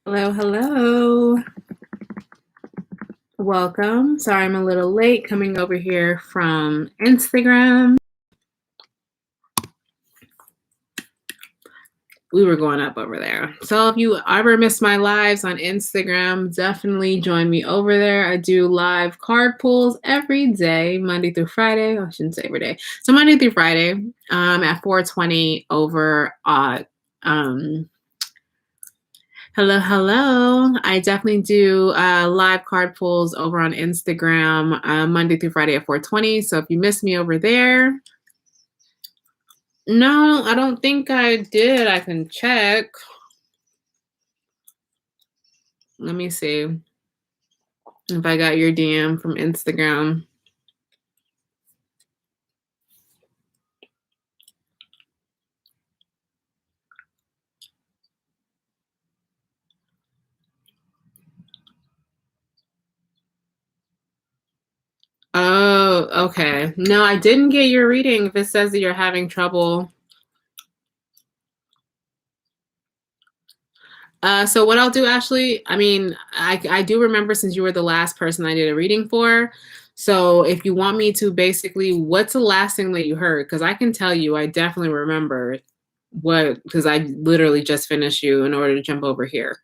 Hello, hello. Welcome. Sorry I'm a little late coming over here from Instagram. We were going up over there. So if you ever miss my lives on Instagram, definitely join me over there. I do live card pulls every day, Monday through Friday. I shouldn't say every day. So Monday through Friday, at 4:20 over at hello, hello. I definitely do live card pulls over on Instagram Monday through Friday at 4:20. So if you miss me over there, no, I don't think I did. I can check. Let me see if I got your DM from Instagram. Oh, okay. No, I didn't get your reading if it says that you're having trouble. So what I'll do, Ashley, I mean, I do remember since you were the last person I did a reading for. So if you want me to basically, what's the last thing that you heard? Because I can tell you, I definitely remember what, because I literally just finished you in order to jump over here.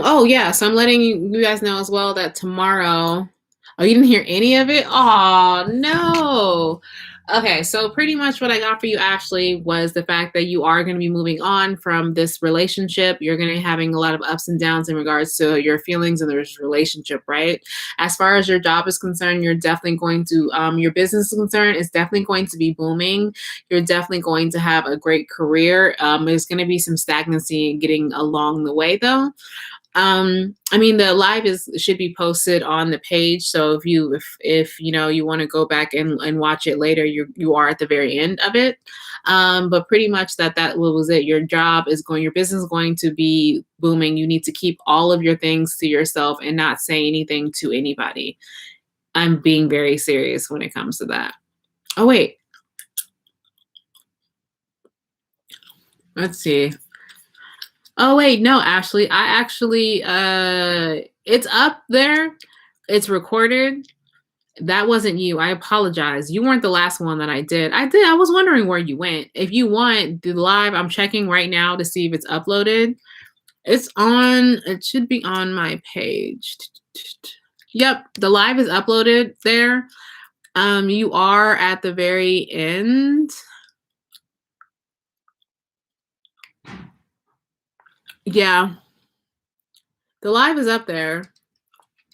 Oh yeah, so I'm letting you guys know as well that tomorrow. Oh, you didn't hear any of it? Oh no. Okay, so pretty much what I got for you, Ashley, was the fact that you are going to be moving on from this relationship. You're going to be having a lot of ups and downs in regards to your feelings in this relationship, right? As far as your job is concerned, you're definitely going to, your business is concerned, is definitely going to be booming. You're definitely going to have a great career. There's going to be some stagnancy getting along the way, though. I mean, the live is should be posted on the page. So if you know you want to go back and watch it later, you are at the very end of it. But pretty much that was it. Your business is going to be booming. You need to keep all of your things to yourself and not say anything to anybody. I'm being very serious when it comes to that. Oh wait, let's see. Oh wait, no, Ashley. I actually it's up there. It's recorded. That wasn't you. I apologize. You weren't the last one that I did. I was wondering where you went. If you want the live, I'm checking right now to see if it's uploaded. It should be on my page. Yep, the live is uploaded there. You are at the very end. Yeah. The live is up there.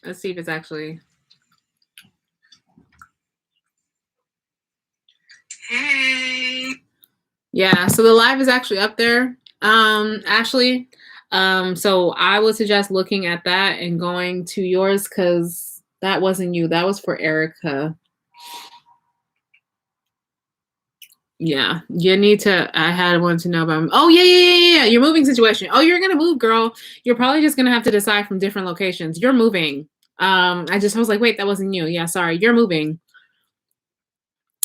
Let's see if it's actually. Hey. Yeah, so the live is actually up there, Ashley. So I would suggest looking at that and going to yours because that wasn't you. That was for Erica. Yeah, you need to. I had wanted to know about. Oh yeah. Your moving situation. Oh, you're gonna move, girl. You're probably just gonna have to decide from different locations. You're moving. I was like, wait, that wasn't you. Yeah, sorry. You're moving.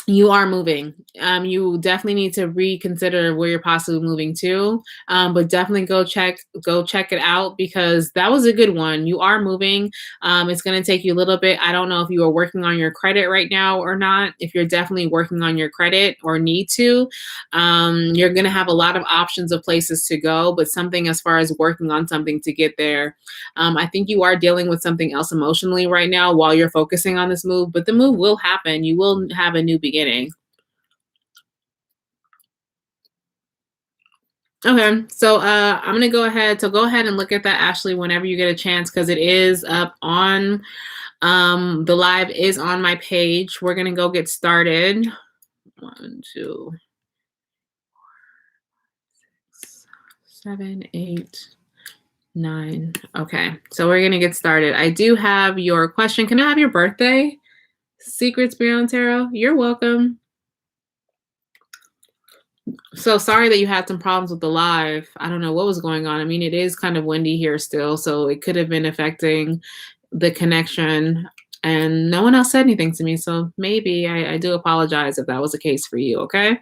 You are moving. You definitely need to reconsider where you're possibly moving to. But definitely go check it out because that was a good one. You are moving. It's going to take you a little bit. I don't know if you are working on your credit right now or not. If you're definitely working on your credit or need to, you're going to have a lot of options of places to go. But something as far as working on something to get there, I think you are dealing with something else emotionally right now while you're focusing on this move. But the move will happen. You will have a new beginning. Okay, so I'm gonna go ahead. So go ahead and look at that, Ashley, whenever you get a chance, because it is up on the live is on my page. We're gonna go get started. 1, 2, 6, 7, 8, 9. Okay, so we're gonna get started. I do have your question. Can I have your birthday? Secrets Beyond Tarot. You're welcome. So sorry that you had some problems with the live. I don't know what was going on. I mean, it is kind of windy here still, so it could have been affecting the connection. And no one else said anything to me, so maybe I do apologize if that was the case for you, okay?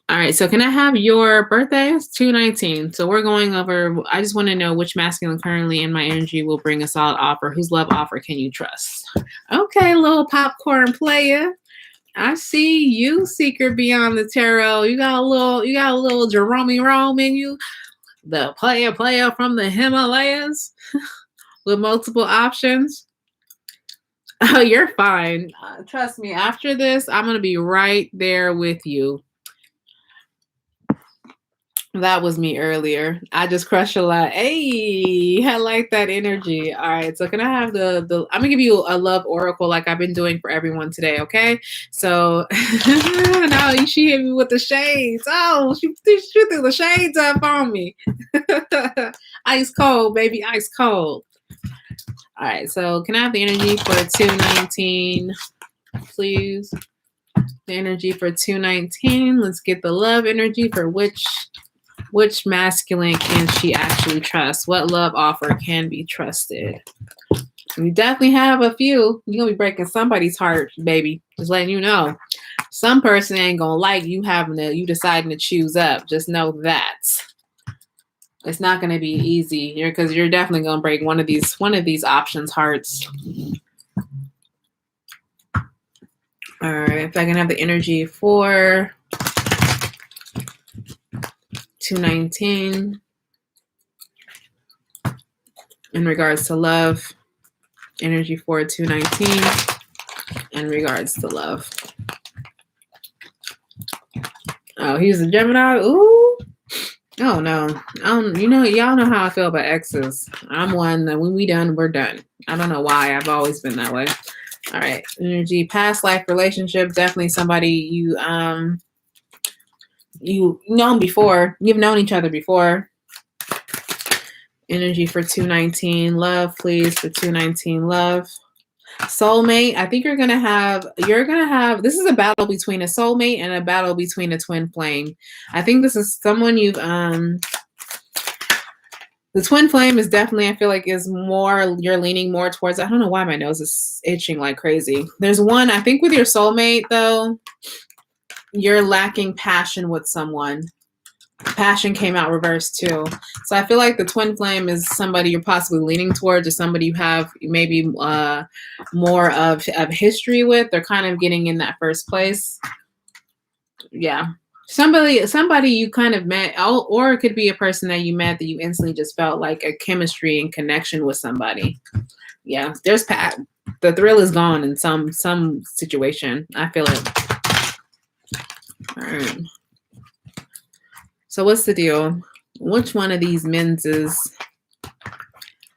All right, so can I have your birthday? It's 219. So we're going over, I just want to know which masculine currently in my energy will bring a solid offer. Whose love offer can you trust? Okay, little popcorn player. I see you, Seeker Beyond the Tarot. You got a little Jerome Rome in you, the player from the Himalayas with multiple options. Oh, you're fine. Trust me. After this, I'm gonna be right there with you. That was me earlier. I just crushed a lot. Hey, I like that energy. All right. So can I have the I'm gonna give you a love oracle like I've been doing for everyone today, okay? So now she hit me with the shades. Oh, she threw the shades up on me. Ice cold, baby, ice cold. All right, so can I have the energy for 219, please? The energy for 219. Let's get the love energy for which masculine can she actually trust? What love offer can be trusted? You definitely have a few. You're gonna be breaking somebody's heart, baby. Just letting you know. Some person ain't gonna like you you deciding to choose up. Just know that. It's not gonna be easy because you're definitely gonna break one of these options' hearts. All right, if I can have the energy for 219 in regards to love, energy for 219 in regards to love. Oh, he's a Gemini. Ooh. Oh no. Y'all know how I feel about exes. I'm one that when we done, we're done. I don't know why. I've always been that way. All right. Energy, past life relationship, definitely somebody you've known before. You've known each other before. Energy for 219. Love, please, for 219. Love. Soulmate. I think you're gonna have this is a battle between a soulmate and a battle between a twin flame. I think this is someone you've the twin flame is definitely, I feel like, is more, you're leaning more towards. I don't know why my nose is itching like crazy. There's one, I think with your soulmate though, you're lacking passion with someone. Passion came out reversed too. So I feel like the twin flame is somebody you're possibly leaning towards, or somebody you have maybe more of history with. They're kind of getting in that first place. Yeah. Somebody you kind of met, or it could be a person that you met that you instantly just felt like a chemistry and connection with somebody. Yeah. The thrill is gone in some situation. I feel it. All right. So what's the deal? Which one of these men's is?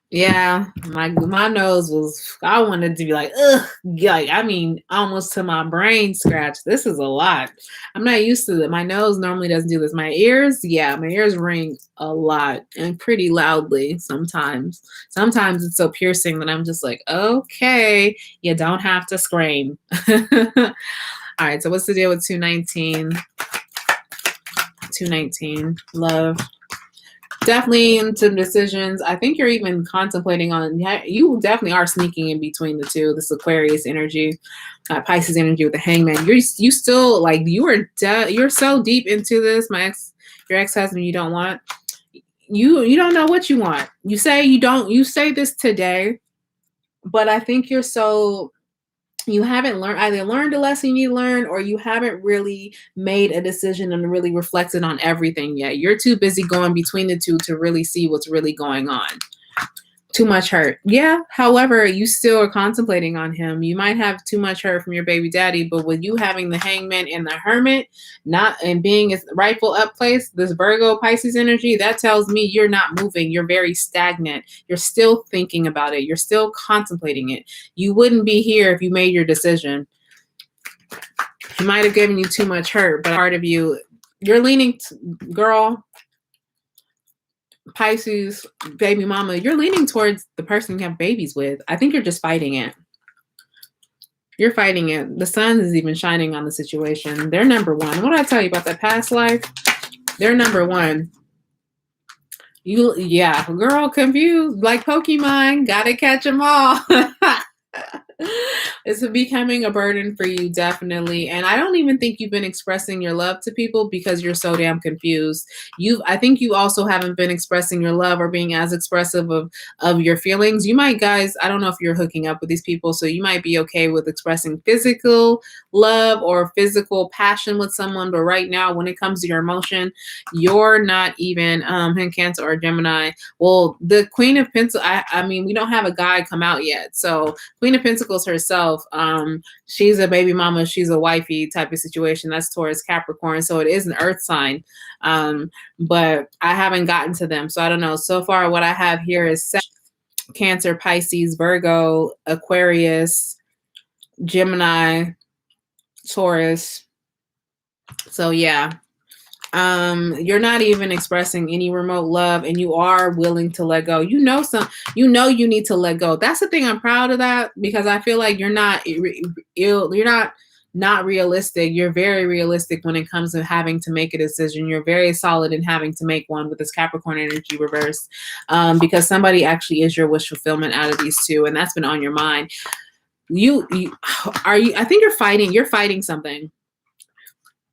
Yeah, my nose was. I wanted to be like, ugh, like almost to my brain scratch. This is a lot. I'm not used to it. My nose normally doesn't do this. My ears, yeah, my ears ring a lot and pretty loudly sometimes. Sometimes it's so piercing that I'm just like, okay, you don't have to scream. All right. So what's the deal with 219? 219, love. Definitely some decisions. I think you're even contemplating you definitely are sneaking in between the two. This Aquarius energy, Pisces energy with the hangman. You still like, you're so deep into this. Your ex-husband, you don't want, you don't know what you want. You say this today, but I think you haven't either learned a lesson you need to learn, or you haven't really made a decision and really reflected on everything yet. You're too busy going between the two to really see what's really going on. Too much hurt. Yeah. However, you still are contemplating on him. You might have too much hurt from your baby daddy, but with you having the hangman and the hermit and being his rightful up place, this Virgo Pisces energy, that tells me you're not moving. You're very stagnant. You're still thinking about it. You're still contemplating it. You wouldn't be here if you made your decision. He might have given you too much hurt, but part of you, you're leaning, girl, Pisces, baby mama, you're leaning towards the person you have babies with. I think you're just fighting it. You're fighting it. The sun is even shining on the situation. They're number one. What did I tell you about that past life? They're number one. Yeah, girl, confused like Pokemon. Gotta catch them all. It's becoming a burden for you, definitely. And I don't even think you've been expressing your love to people because you're so damn confused. I think you also haven't been expressing your love or being as expressive of your feelings. You might, guys, I don't know if you're hooking up with these people, so you might be okay with expressing physical love or physical passion with someone. But right now, when it comes to your emotion, you're not even in Cancer or Gemini. Well, the Queen of Pentacles, I mean, we don't have a guy come out yet. So Queen of Pentacles herself, she's a baby mama, she's a wifey type of situation. That's Taurus, Capricorn. So it is an earth sign. But I haven't gotten to them. So I don't know. So far, what I have here is Cancer, Pisces, Virgo, Aquarius, Gemini, Taurus. So yeah. You're not even expressing any remote love, and you are willing to let go. You know you need to let go. That's the thing. I'm proud of that because I feel like you're not not realistic. You're very realistic when it comes to having to make a decision. You're very solid in having to make one with this Capricorn energy reverse, because somebody actually is your wish fulfillment out of these two, and that's been on your mind. I think you're fighting something.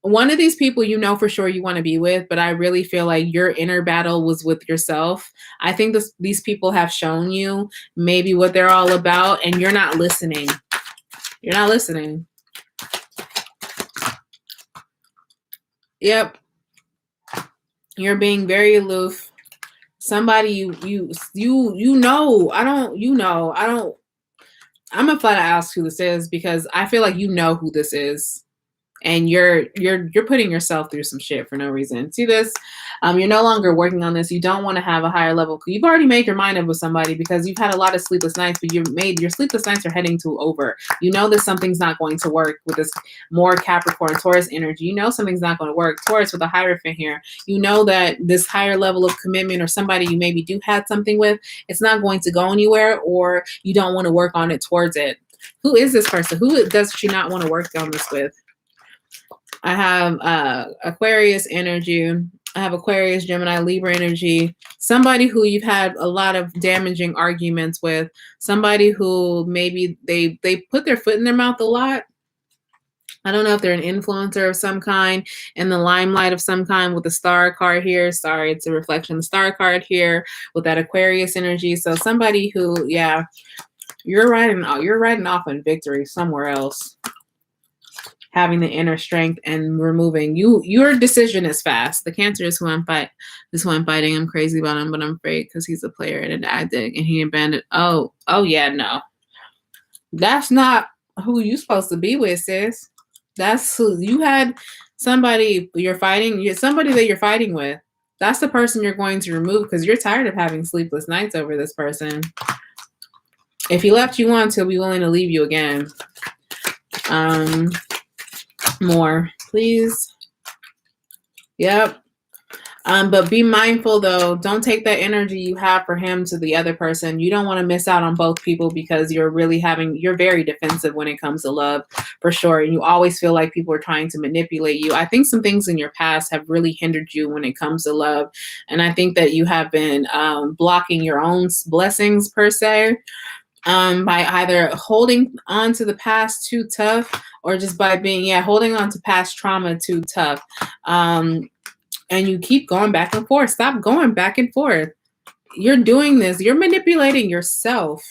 One of these people you know for sure you want to be with, but I really feel like your inner battle was with yourself. I think these people have shown you maybe what they're all about, and you're not listening. You're not listening. Yep. You're being very aloof. Somebody you know, I'm gonna flat out ask who this is because I feel like you know who this is. And you're putting yourself through some shit for no reason. See this? You're no longer working on this. You don't want to have a higher level. You've already made your mind up with somebody because you've had a lot of sleepless nights, but your sleepless nights are heading to over. You know that something's not going to work with this more Capricorn, Taurus energy. You know something's not going to work. Taurus with a Hierophant here. You know that this higher level of commitment or somebody you maybe do had something with, it's not going to go anywhere, or you don't want to work on it towards it. Who is this person? Who does she not want to work on this with? I have Aquarius energy. I have Aquarius, Gemini, Libra energy. Somebody who you've had a lot of damaging arguments with. Somebody who maybe they put their foot in their mouth a lot. I don't know if they're an influencer of some kind, in the limelight of some kind with the star card here. Sorry, it's a reflection. The star card here with that Aquarius energy. So somebody who, yeah, you're riding off in victory somewhere else. Having the inner strength and removing your decision is fast. The Cancer is who I'm fighting. I'm crazy about him, but I'm afraid because he's a player and an addict and he abandoned. Oh yeah, no. That's not who you supposed to be with, sis. That's who you had. Somebody you're fighting, somebody that you're fighting with. That's the person you're going to remove because you're tired of having sleepless nights over this person. If he left you once, he'll be willing to leave you again. More, please. Yep. But be mindful though. Don't take that energy you have for him to the other person. You don't want to miss out on both people because you're very defensive when it comes to love, for sure. And you always feel like people are trying to manipulate you. I think some things in your past have really hindered you when it comes to love. And I think that you have been blocking your own blessings per se. By either holding on to the past too tough or just by holding on to past trauma too tough. And you keep going back and forth. Stop going back and forth. You're doing this. You're manipulating yourself.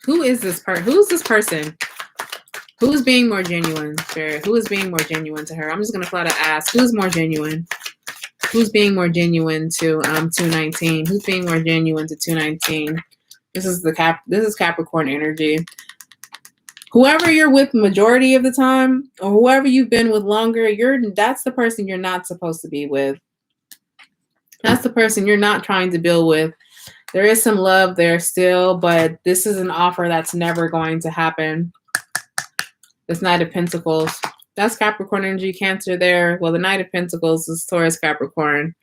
Who is this person? Who's this person? Who's being more genuine, Spirit? Who is being more genuine to her? I'm just going to flat out ask, who's more genuine? Who's being more genuine to 219? Who's being more genuine to 219? This is Capricorn energy. Whoever you're with majority of the time, or whoever you've been with longer, that's the person you're not supposed to be with. That's the person you're not trying to build with. There is some love there still, but this is an offer that's never going to happen. This Knight of Pentacles. That's Capricorn energy, Cancer there. Well, the Knight of Pentacles is Taurus, Capricorn.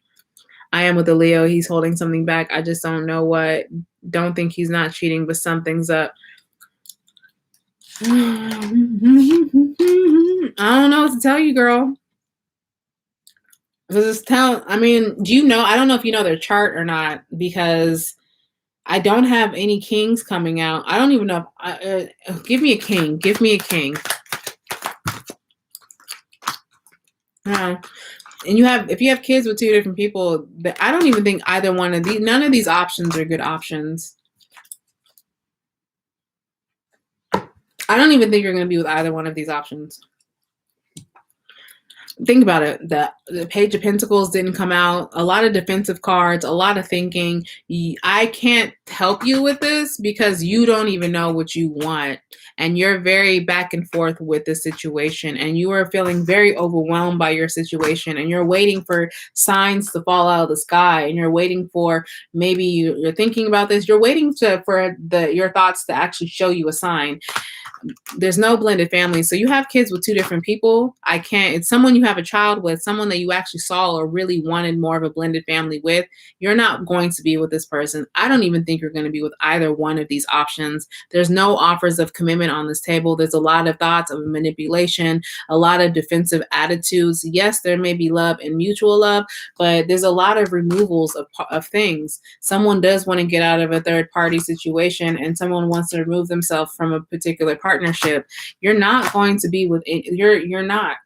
I am with the Leo. He's holding something back. I just don't know what. Don't think he's not cheating, but something's up. I don't know what to tell you, girl. I mean, do you know? I don't know if you know their chart or not because I don't have any kings coming out. I don't even know. Give me a king. Give me a king. Uh, and if you have kids with two different people, I don't even think either one of these, none of these options are good options. I don't even think you're going to be with either one of these options. Think about it. The Page of Pentacles didn't come out. A lot of defensive cards, a lot of thinking. I can't help you with this because you don't even know what you want. And you're very back and forth with the situation. And you are feeling very overwhelmed by your situation. And you're waiting for signs to fall out of the sky. And you're waiting for maybe you're thinking about this. You're waiting for your thoughts to actually show you a sign. There's no blended family. So you have kids with two different people. It's someone you have a child with, someone that you actually saw or really wanted more of a blended family with. You're not going to be with this person. I don't even think you're going to be with either one of these options. There's no offers of commitment on this table. There's a lot of thoughts of manipulation, a lot of defensive attitudes. Yes, there may be love and mutual love, but there's a lot of removals of things. Someone does want to get out of a third party situation and someone wants to remove themselves from a particular partnership. You're not going to be with you're not.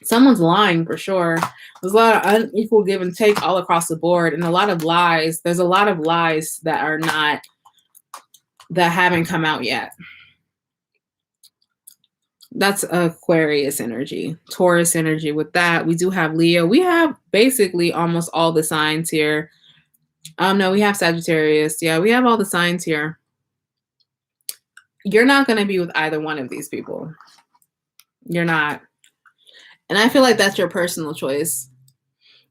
Someone's lying for sure. There's a lot of unequal give and take all across the board and a lot of lies. There's a lot of lies that haven't come out yet. That's Aquarius energy, Taurus energy. With that, we do have Leo. We have basically almost all the signs here. No, we have Sagittarius. Yeah, we have all the signs here. You're not going to be with either one of these people. You're not. And I feel like that's your personal choice.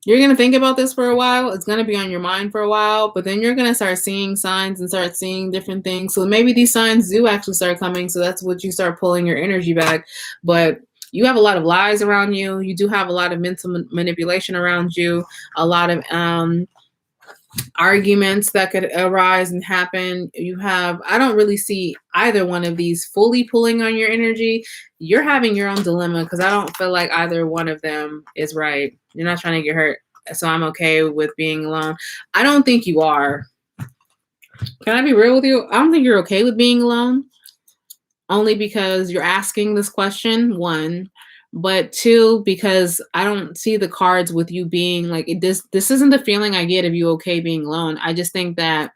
You're going to think about this for a while. It's going to be on your mind for a while, but then you're going to start seeing signs and start seeing different things. So maybe these signs do actually start coming. So that's what you start pulling your energy back. But you have a lot of lies around you. You do have a lot of mental manipulation around you, a lot of arguments that could arise and happen. I don't really see either one of these fully pulling on your energy. You're having your own dilemma because I don't feel like either one of them is right. You're not trying to get hurt. So I'm okay with being alone. I don't think you are. Can I be real with you? I don't think you're okay with being alone. Only because you're asking this question, one. But two, because I don't see the cards with you being like this isn't the feeling I get of you okay being alone. I just think that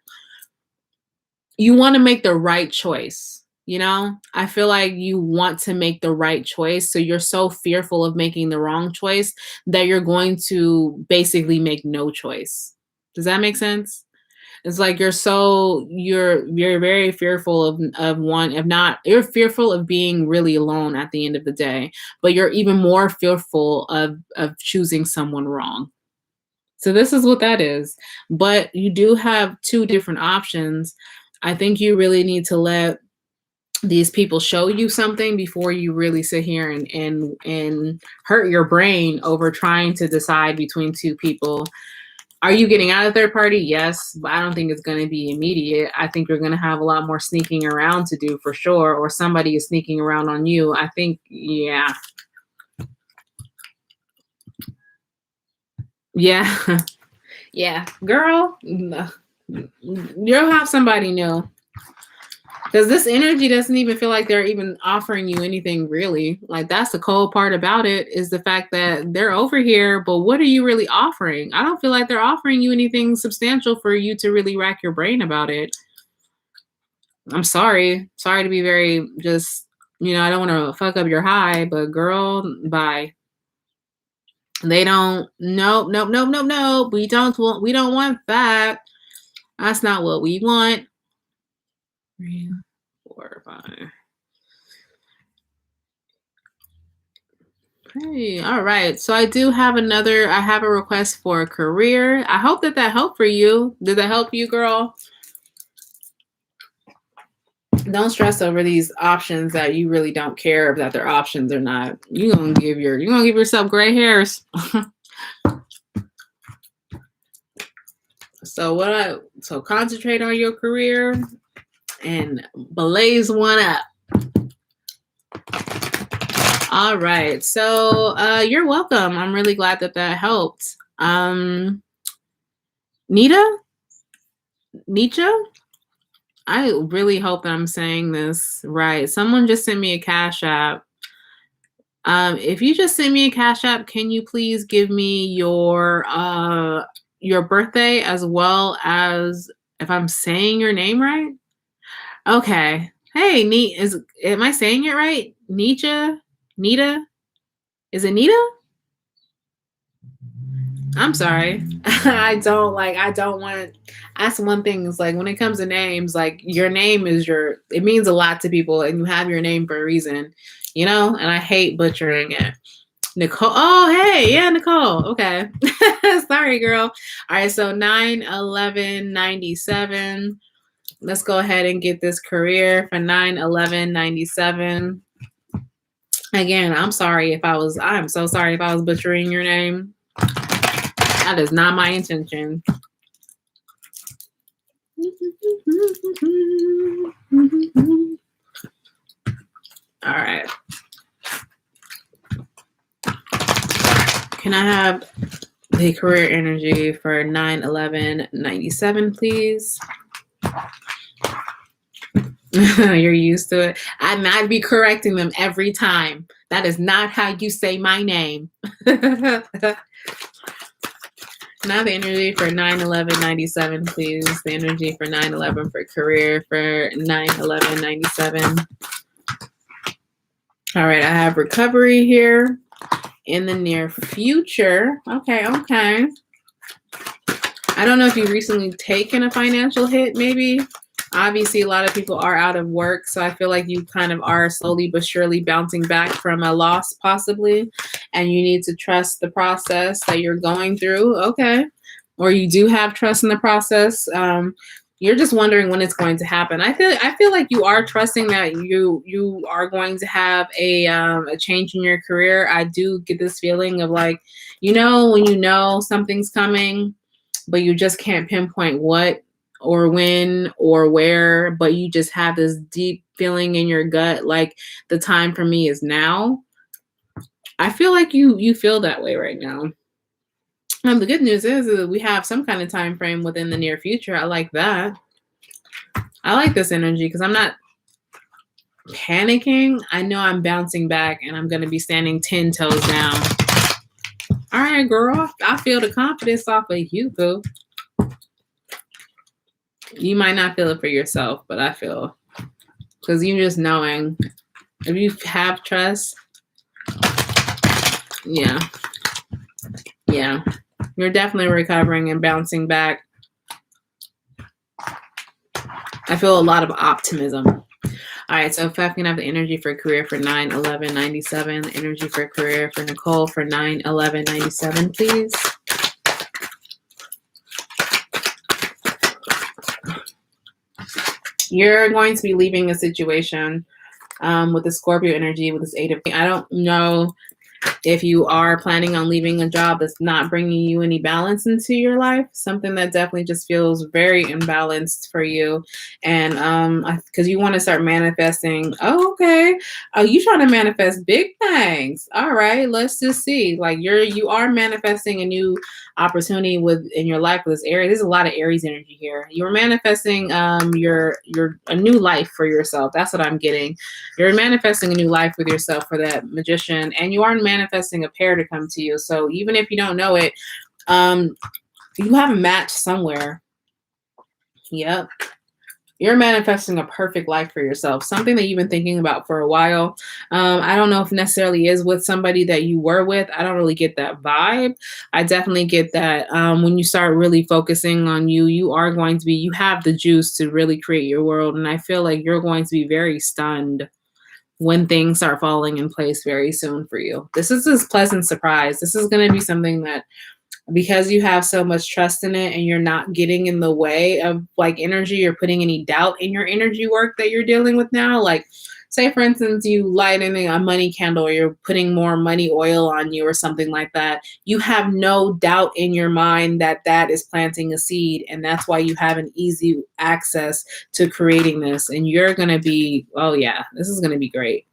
you want to make the right choice. You know, I feel like you want to make the right choice. So you're so fearful of making the wrong choice that you're going to basically make no choice. Does that make sense? It's like you're very fearful you're fearful of being really alone at the end of the day, but you're even more fearful of choosing someone wrong. So this is what that is. But you do have two different options. I think you really need to let these people show you something before you really sit here and hurt your brain over trying to decide between two people. Are you getting out of third party? Yes, but I don't think it's going to be immediate. I think you're going to have a lot more sneaking around to do for sure, or somebody is sneaking around on you. I think, yeah. Yeah. Yeah. Girl, you'll have somebody new. Because this energy doesn't even feel like they're even offering you anything really. Like that's the cold part about it is the fact that they're over here, but what are you really offering? I don't feel like they're offering you anything substantial for you to really rack your brain about it. I'm sorry. Sorry to be very just, I don't want to fuck up your high, but girl, bye. They don't, nope. We don't want that. That's not what we want. 3, 4, 5. Hey, all right. So I have a request for a career. I hope that helped for you. Did that help you, girl? Don't stress over these options that you really don't care if that they're options or not. You're gonna give yourself gray hairs. So concentrate on your career and blaze one up. All right. So you're welcome. I'm really glad that that helped. Nita? Nietzsche? I really hope that I'm saying this right. Someone just sent me a cash app. If you just send me a cash app, can you please give me your birthday as well as if I'm saying your name right? Okay. Hey, neat is am I saying it right? Nietzsche? Nita? Is it Nita? I'm sorry. I don't want that's one thing is like when it comes to names, like your name is it means a lot to people and you have your name for a reason, and I hate butchering it. Nicole. Oh, hey, yeah, Nicole. Okay. Sorry, girl. All right, so 9/11/97. Let's go ahead and get this career for 9/11/97. Again, I'm so sorry if I was butchering your name. That is not my intention. All right. Can I have the career energy for 9/11/97, please? You're used to it. I'd be correcting them every time. That is not how you say my name. Now the energy for 9/11/97, please. The energy for 9/11 for career for 9/11/97. All right, I have recovery here in the near future. Okay. I don't know if you've recently taken a financial hit, maybe. Obviously, a lot of people are out of work, so I feel like you kind of are slowly but surely bouncing back from a loss, possibly, and you need to trust the process that you're going through. Okay, or you do have trust in the process. You're just wondering when it's going to happen. I feel like you are trusting that you are going to have a change in your career. I do get this feeling of like, when something's coming, but you just can't pinpoint what or when or where, but you just have this deep feeling in your gut like the time for me is now. I feel like you feel that way right now. The good news is that we have some kind of time frame within the near future. I like that. I like this energy because I'm not panicking. I know I'm bouncing back and I'm going to be standing 10 toes down. All right, girl. I feel the confidence off of you, boo. You might not feel it for yourself, but I feel because you just knowing if you have trust, yeah, you're definitely recovering and bouncing back. I feel a lot of optimism. All right, so if I can have the energy for career for 9/11/97, the energy for career for Nicole for 9/11/97, please. You're going to be leaving a situation with the Scorpio energy, with this 8 of. I don't know if you are planning on leaving a job that's not bringing you any balance into your life, something that definitely just feels very imbalanced for you. And because you want to start manifesting. Oh, okay. Oh, you trying to manifest big things. All right, let's just see. Like you are manifesting a new opportunity in your life with this Aries. There's a lot of Aries energy here. You're manifesting your a new life for yourself. That's what I'm getting. You're manifesting a new life with yourself for that Magician, and you are manifesting a pair to come to you. So even if you don't know it, you have a match somewhere. Yep. You're manifesting a perfect life for yourself, something that you've been thinking about for a while. I don't know if necessarily is with somebody that you were with. I don't really get that vibe. I definitely get that when you start really focusing on you are going to be, you have the juice to really create your world. And I feel like you're going to be very stunned when things start falling in place very soon for you. This is this pleasant surprise. This is going to be something that, because you have so much trust in it and you're not getting in the way of like energy or putting any doubt in your energy work that you're dealing with now, like say for instance, you lighting a money candle or you're putting more money oil on you or something like that, you have no doubt in your mind that that is planting a seed. And that's why you have an easy access to creating this. And you're going to be, oh yeah, this is going to be great.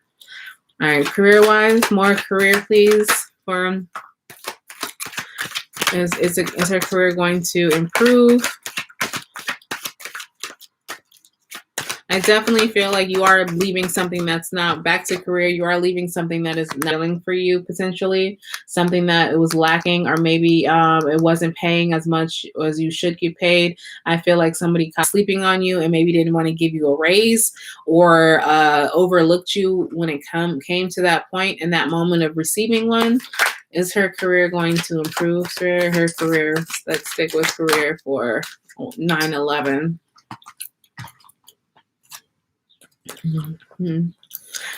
All right, career-wise, more career, please. For is her career going to improve? I definitely feel like you are leaving something that's not back to career. You are leaving something that is not dealing for you potentially, something that it was lacking, or maybe it wasn't paying as much as you should get paid. I feel like somebody caught sleeping on you and maybe didn't want to give you a raise or overlooked you when it came to that point in that moment of receiving one. Is her career going to improve, sir? Her career, let's stick with career for 9/11. Mm-hmm.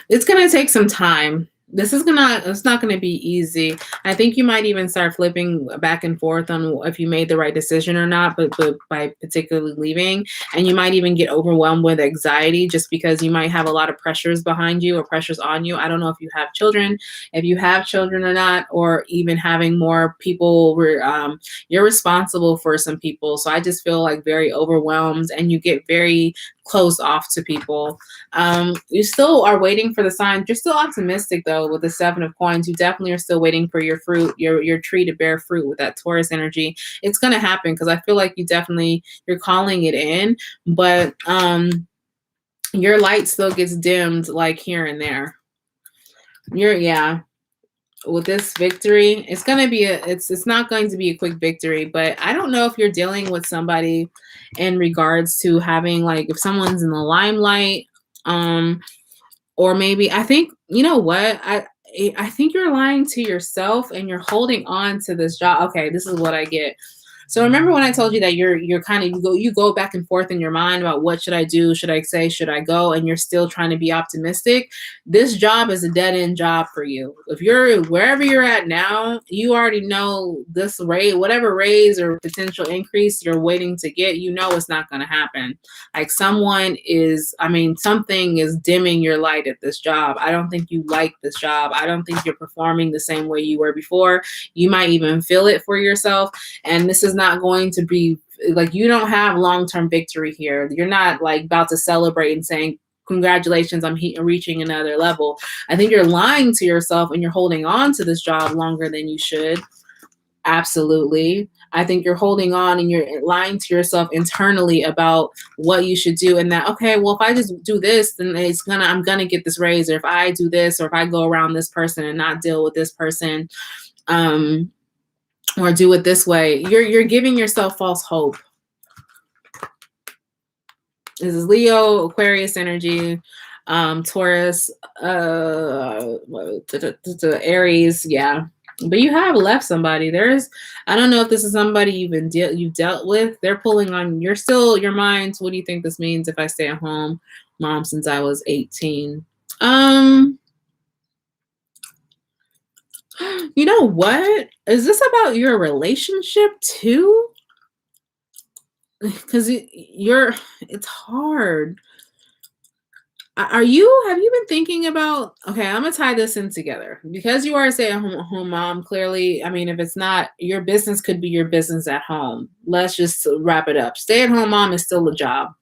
It's going to take some time. It's not going to be easy. I think you might even start flipping back and forth on if you made the right decision or not, but by particularly leaving. And you might even get overwhelmed with anxiety just because you might have a lot of pressures behind you or pressures on you. I don't know if you have children, or not, or even having more people where you're responsible for some people. So I just feel like very overwhelmed and you get very closed off to people. You still are waiting for the sign. You're still optimistic though with the 7 of coins. You definitely are still waiting for your fruit, your tree to bear fruit with that Taurus energy. It's gonna happen because I feel like you're calling it in, but your light still gets dimmed like here and there. With this victory, it's gonna be it's not going to be a quick victory, but I don't know if you're dealing with somebody in regards to having like if someone's in the limelight, or maybe I think you know what I think you're lying to yourself and you're holding on to this job. Okay, this is what I get. So remember when I told you that you're kind of you go back and forth in your mind about what should I do, should I say, should I go, and you're still trying to be optimistic. This job is a dead end job for you. If you're wherever you're at now, you already know this raise, whatever raise or potential increase you're waiting to get, you know it's not going to happen. Like something is dimming your light at this job. I don't think you like this job. I don't think you're performing the same way you were before. You might even feel it for yourself. And this is not going to be like you don't have long-term victory here. You're not like about to celebrate and saying, congratulations, I'm reaching another level. I think you're lying to yourself and you're holding on to this job longer than you should. Absolutely. I think you're holding on and you're lying to yourself internally about what you should do. And that, okay, well, if I just do this, then I'm going to get this raise. Or if I do this, or if I go around this person and not deal with this person, or do it this way, you're giving yourself false hope. This is Leo, Aquarius energy, Taurus, Aries, yeah. But you have left somebody. I don't know if this is somebody you've dealt with. They're pulling on. Your mind. What do you think this means if I stay at home, mom, since I was 18? You know what? Is this about your relationship too? Because it's hard. Have you been thinking about, okay, I'm gonna tie this in together because you are a stay-at-home mom. Clearly, I mean, if it's not your business, could be your business at home. Let's just wrap it up. Stay-at-home mom is still a job.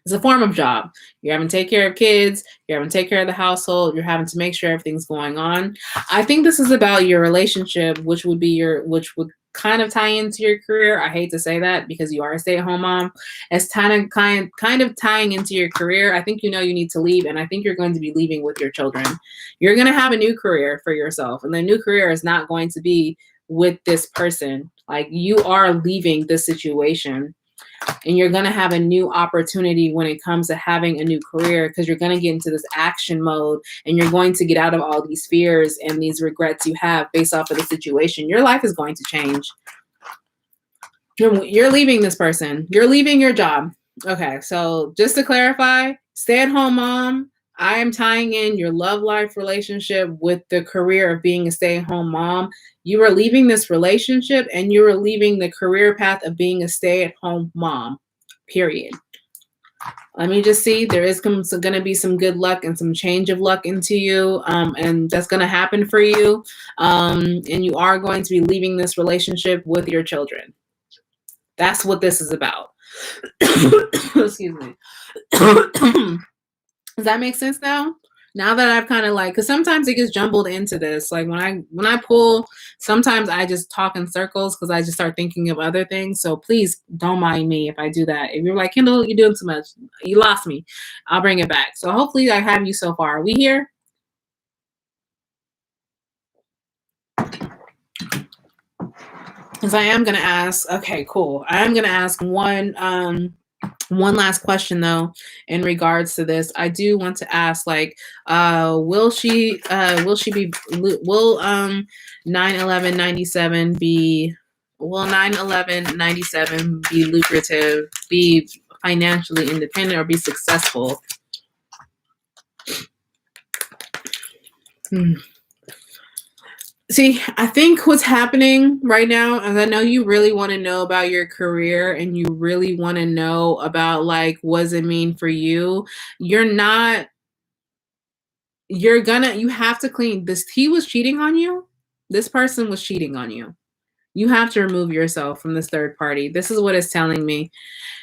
It's a form of job. You're having to take care of kids. You're having to take care of the household. You're having to make sure everything's going on. I think this is about your relationship, which would kind of tie into your career. I hate to say that because you are a stay-at-home mom. It's kind of tying into your career. I think you need to leave, and I think you're going to be leaving with your children. You're going to have a new career for yourself, and the new career is not going to be with this person. Like you are leaving this situation. And you're going to have a new opportunity when it comes to having a new career because you're going to get into this action mode and you're going to get out of all these fears and these regrets you have based off of the situation. Your life is going to change. You're leaving this person. You're leaving your job. Okay, so just to clarify, stay-at-home mom, I am tying in your love life relationship with the career of being a stay-at-home mom. You are leaving this relationship and you are leaving the career path of being a stay-at-home mom, period. Let me just see. There is going to be some good luck and some change of luck into you, and that's going to happen for you. And you are going to be leaving this relationship with your children. That's what this is about. Excuse me. Does that make sense now? Now that I've kind of like, because sometimes it gets jumbled into this. Like when I pull, sometimes I just talk in circles because I just start thinking of other things. So please don't mind me if I do that. If you're like, Kendall, you're doing too much, you lost me, I'll bring it back. So hopefully I have you so far. Are we here? Because I am gonna ask. Okay, cool. I am gonna ask one last question though in regards to this. I do want to ask, like, will she be will 9/11/97 be will 9/11/97 be lucrative, be financially independent, or be successful? See, I think what's happening right now is I know you really want to know about your career and you really want to know about like what does it mean for you. You're not you have to clean this. He was cheating on you. This person was cheating on you. You have to remove yourself from this third party. This is what it's telling me.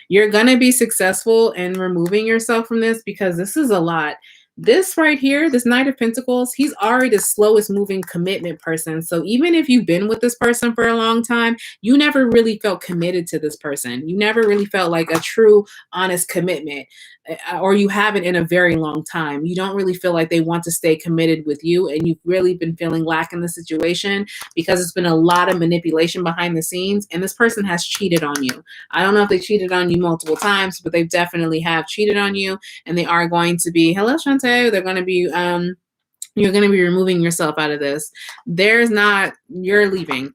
You're going to be successful in removing yourself from this because this is a lot. This right here, this Knight of Pentacles, he's already the slowest moving commitment person. So even if you've been with this person for a long time, you never really felt committed to this person. You never really felt like a true, honest commitment, or you haven't in a very long time. You don't really feel like they want to stay committed with you, and you've really been feeling lack in the situation because it's been a lot of manipulation behind the scenes, and this person has cheated on you. I don't know if they cheated on you multiple times, but they definitely have cheated on you, and they are going to be, hello, Shantae, they're going to be, you're going to be removing yourself out of this. You're leaving.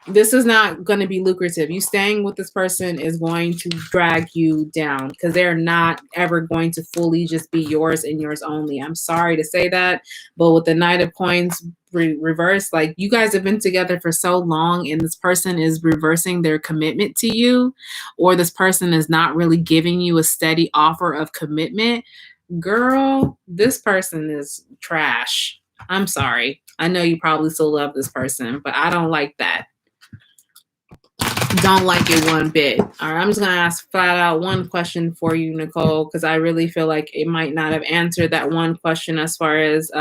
This is not going to be lucrative. You staying with this person is going to drag you down because they're not ever going to fully just be yours and yours only. I'm sorry to say that, but with the Knight of Coins reverse, like you guys have been together for so long and this person is reversing their commitment to you, or this person is not really giving you a steady offer of commitment. Girl, this person is trash. I'm sorry. I know you probably still love this person, but I don't like that. Don't like it one bit. All right, I'm just gonna ask flat out one question for you, Nicole, because I really feel like it might not have answered that one question as far as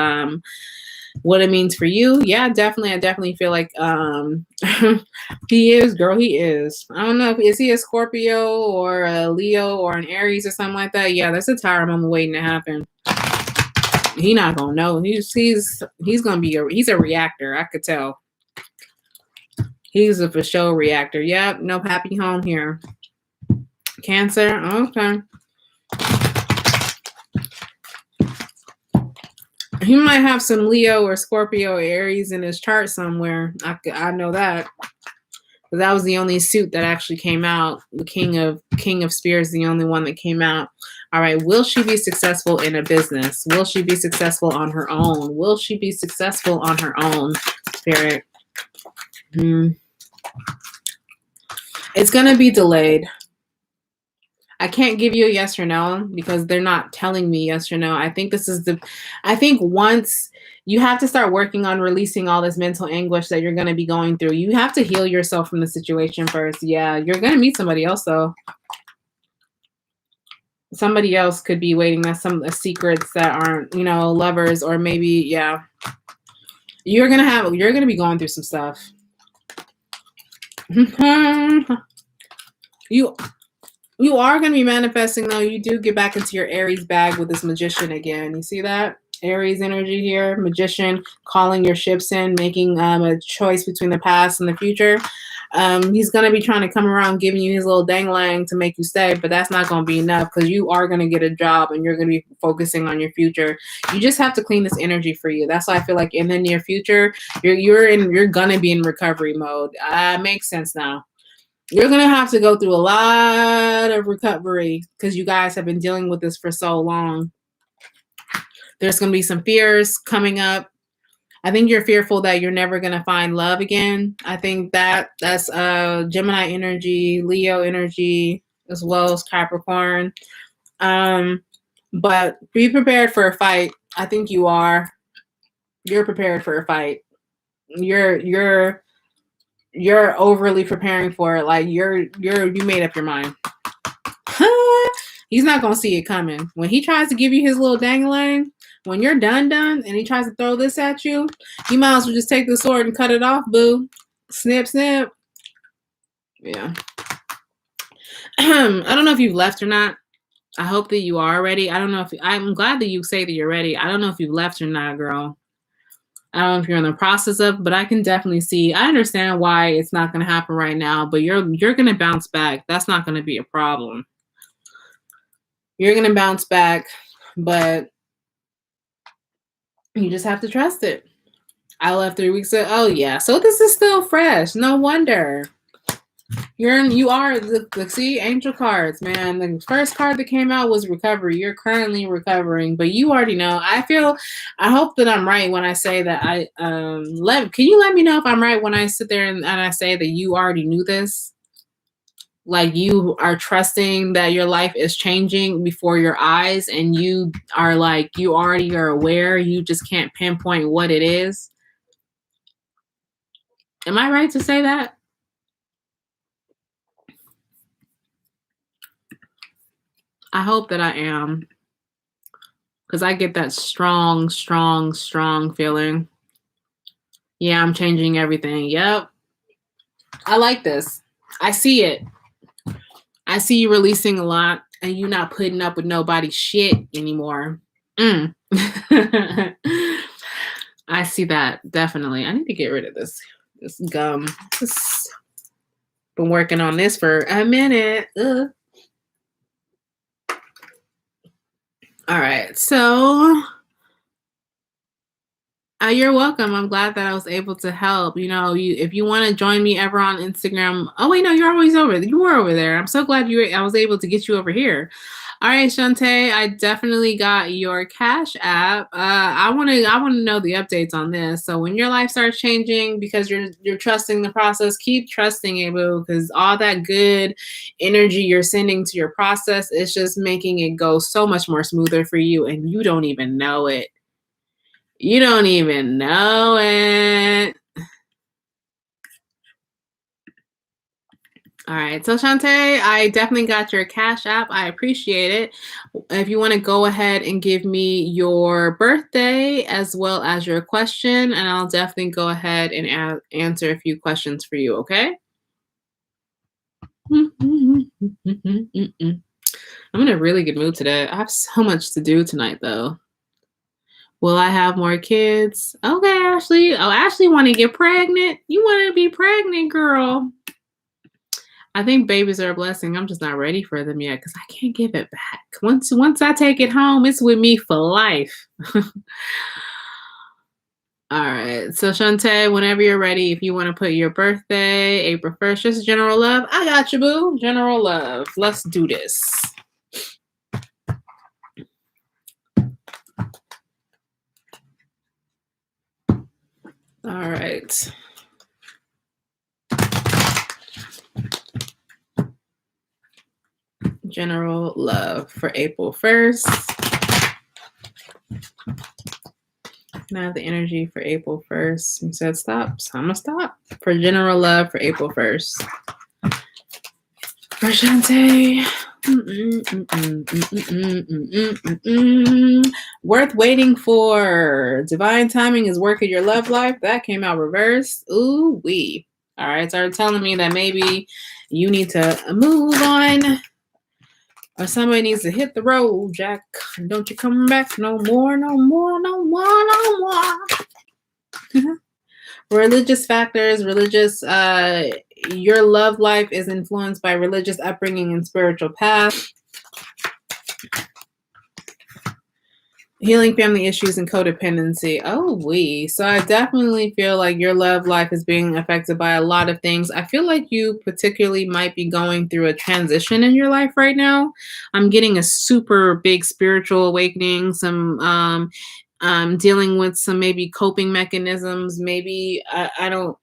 what it means for you. Yeah, definitely. I definitely feel like he is, girl. He is. I don't know if is he a Scorpio or a Leo or an Aries or something like that. Yeah, that's a tower moment waiting to happen. He not gonna know. He's gonna be he's a reactor. I could tell. He's a for show reactor. Yep, no happy home here. Cancer. Okay. He might have some Leo or Scorpio or Aries in his chart somewhere. I know that. Because that was the only suit that actually came out. The King of Spears, the only one that came out. All right. Will she be successful in a business? Will she be successful on her own? Will she be successful on her own, Spirit? It's going to be delayed. I can't give you a yes or no because they're not telling me yes or no. I think once you have to start working on releasing all this mental anguish that you're going to be going through. You have to heal yourself from the situation first. Yeah, you're going to meet somebody else though. Somebody else could be waiting. That's some secrets that aren't, lovers, or maybe, yeah. You're going to be going through some stuff. You are going to be manifesting, though. You do get back into your Aries bag with this Magician again. You see that? Aries energy here. Magician, calling your ships in, making a choice between the past and the future. He's going to be trying to come around giving you his little dangling to make you stay, but that's not going to be enough because you are going to get a job and you're going to be focusing on your future. You just have to clean this energy for you. That's why I feel like in the near future, you're going to be in recovery mode. Makes sense now. You're going to have to go through a lot of recovery because you guys have been dealing with this for so long. There's going to be some fears coming up. I think you're fearful that you're never going to find love again. I think that's Gemini energy, Leo energy, as well as Capricorn. But be prepared for a fight. I think you are. You're prepared for a fight. You're overly preparing for it. Like you made up your mind. He's not gonna see it coming. When he tries to give you his little dangling, when you're done, and he tries to throw this at you, you might as well just take the sword and cut it off, boo. Snip, snip. Yeah. I don't know if you've left or not. I hope that you are ready. I don't know if I'm glad that you say that you're ready. I don't know if you've left or not, girl. I don't know if you're in the process of, but I can definitely see. I understand why it's not going to happen right now, but you're going to bounce back. That's not going to be a problem. You're going to bounce back, but you just have to trust it. I left 3 weeks ago. Oh yeah, so this is still fresh. No wonder. You are the see angel cards, man. The first card that came out was recovery. You're currently recovering, but you already know. I hope that I'm right when I say that can you let me know if I'm right when I sit there and I say that you already knew this? Like you are trusting that your life is changing before your eyes and you are like you already are aware, you just can't pinpoint what it is. Am I right to say that? I hope that I am. Because I get that strong, strong, strong feeling. Yeah, I'm changing everything. Yep. I like this. I see it. I see you releasing a lot and you not putting up with nobody's shit anymore. I see that. Definitely. I need to get rid of this gum. Been working on this for a minute. Ugh. All right. So you're welcome. I'm glad that I was able to help. If you want to join me ever on Instagram. Oh wait, no, you're always over there. You were over there. I'm so glad I was able to get you over here. All right, Shantae, I definitely got your Cash App. I want to know the updates on this. So when your life starts changing because you're trusting the process, keep trusting it, boo, because all that good energy you're sending to your process is just making it go so much more smoother for you, and you don't even know it. You don't even know it. All right. So, Shantae, I definitely got your Cash App. I appreciate it. If you want to go ahead and give me your birthday as well as your question, and I'll definitely go ahead and answer a few questions for you, okay? I'm in a really good mood today. I have so much to do tonight, though. Will I have more kids? Okay, Ashley. Oh, Ashley want to get pregnant? You want to be pregnant, girl? I think babies are a blessing. I'm just not ready for them yet because I can't give it back. Once I take it home, it's with me for life. All right. So Shantae, whenever you're ready, if you want to put your birthday, April 1st, just general love, I got you, boo. General love. Let's do this. All right. General love for April 1st. Now the energy for April 1st. You said stop, so I'm gonna stop. For general love for April 1st. For Shantae. Worth waiting for. Divine timing is work of your love life. That came out reversed. Ooh wee. All right, so telling me that maybe you need to move on. Or somebody needs to hit the road, Jack. Don't you come back no more, no more, no more, no more. Religious factors, your love life is influenced by religious upbringing and spiritual path. Healing family issues and codependency. So I definitely feel like your love life is being affected by a lot of things. I feel like you particularly might be going through a transition in your life right now. I'm getting a super big spiritual awakening, some dealing with some maybe coping mechanisms. Maybe I don't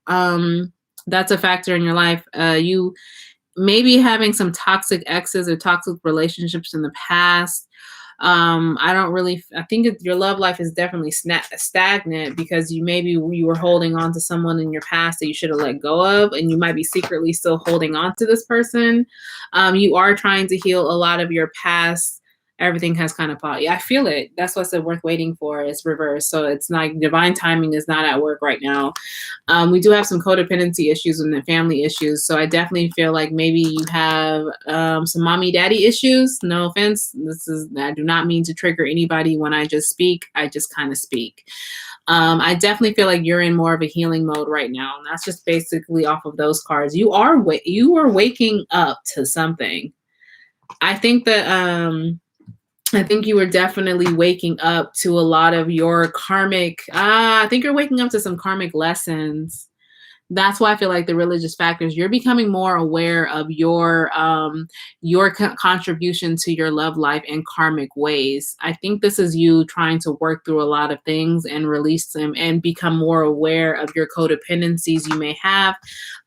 that's a factor in your life. maybe having some toxic exes or toxic relationships in the past. I don't really, I think your love life is definitely stagnant because you were holding on to someone in your past that you should have let go of, and you might be secretly still holding on to this person. You are trying to heal a lot of your past. Everything has kind of popped. Yeah, I feel it. That's what's worth waiting for is reverse. So it's like divine timing is not at work right now. We do have some codependency issues and the family issues. So I definitely feel like maybe you have some mommy daddy issues. No offense. I do not mean to trigger anybody when I just speak. I just kind of speak. I definitely feel like you're in more of a healing mode right now. And that's just basically off of those cards. You are waking up to something. I think that I think you were definitely waking up to a lot of your karmic, I think you're waking up to some karmic lessons. That's why I feel like the religious factors, you're becoming more aware of your contribution to your love life in karmic ways. I think this is you trying to work through a lot of things and release them and become more aware of your codependencies you may have.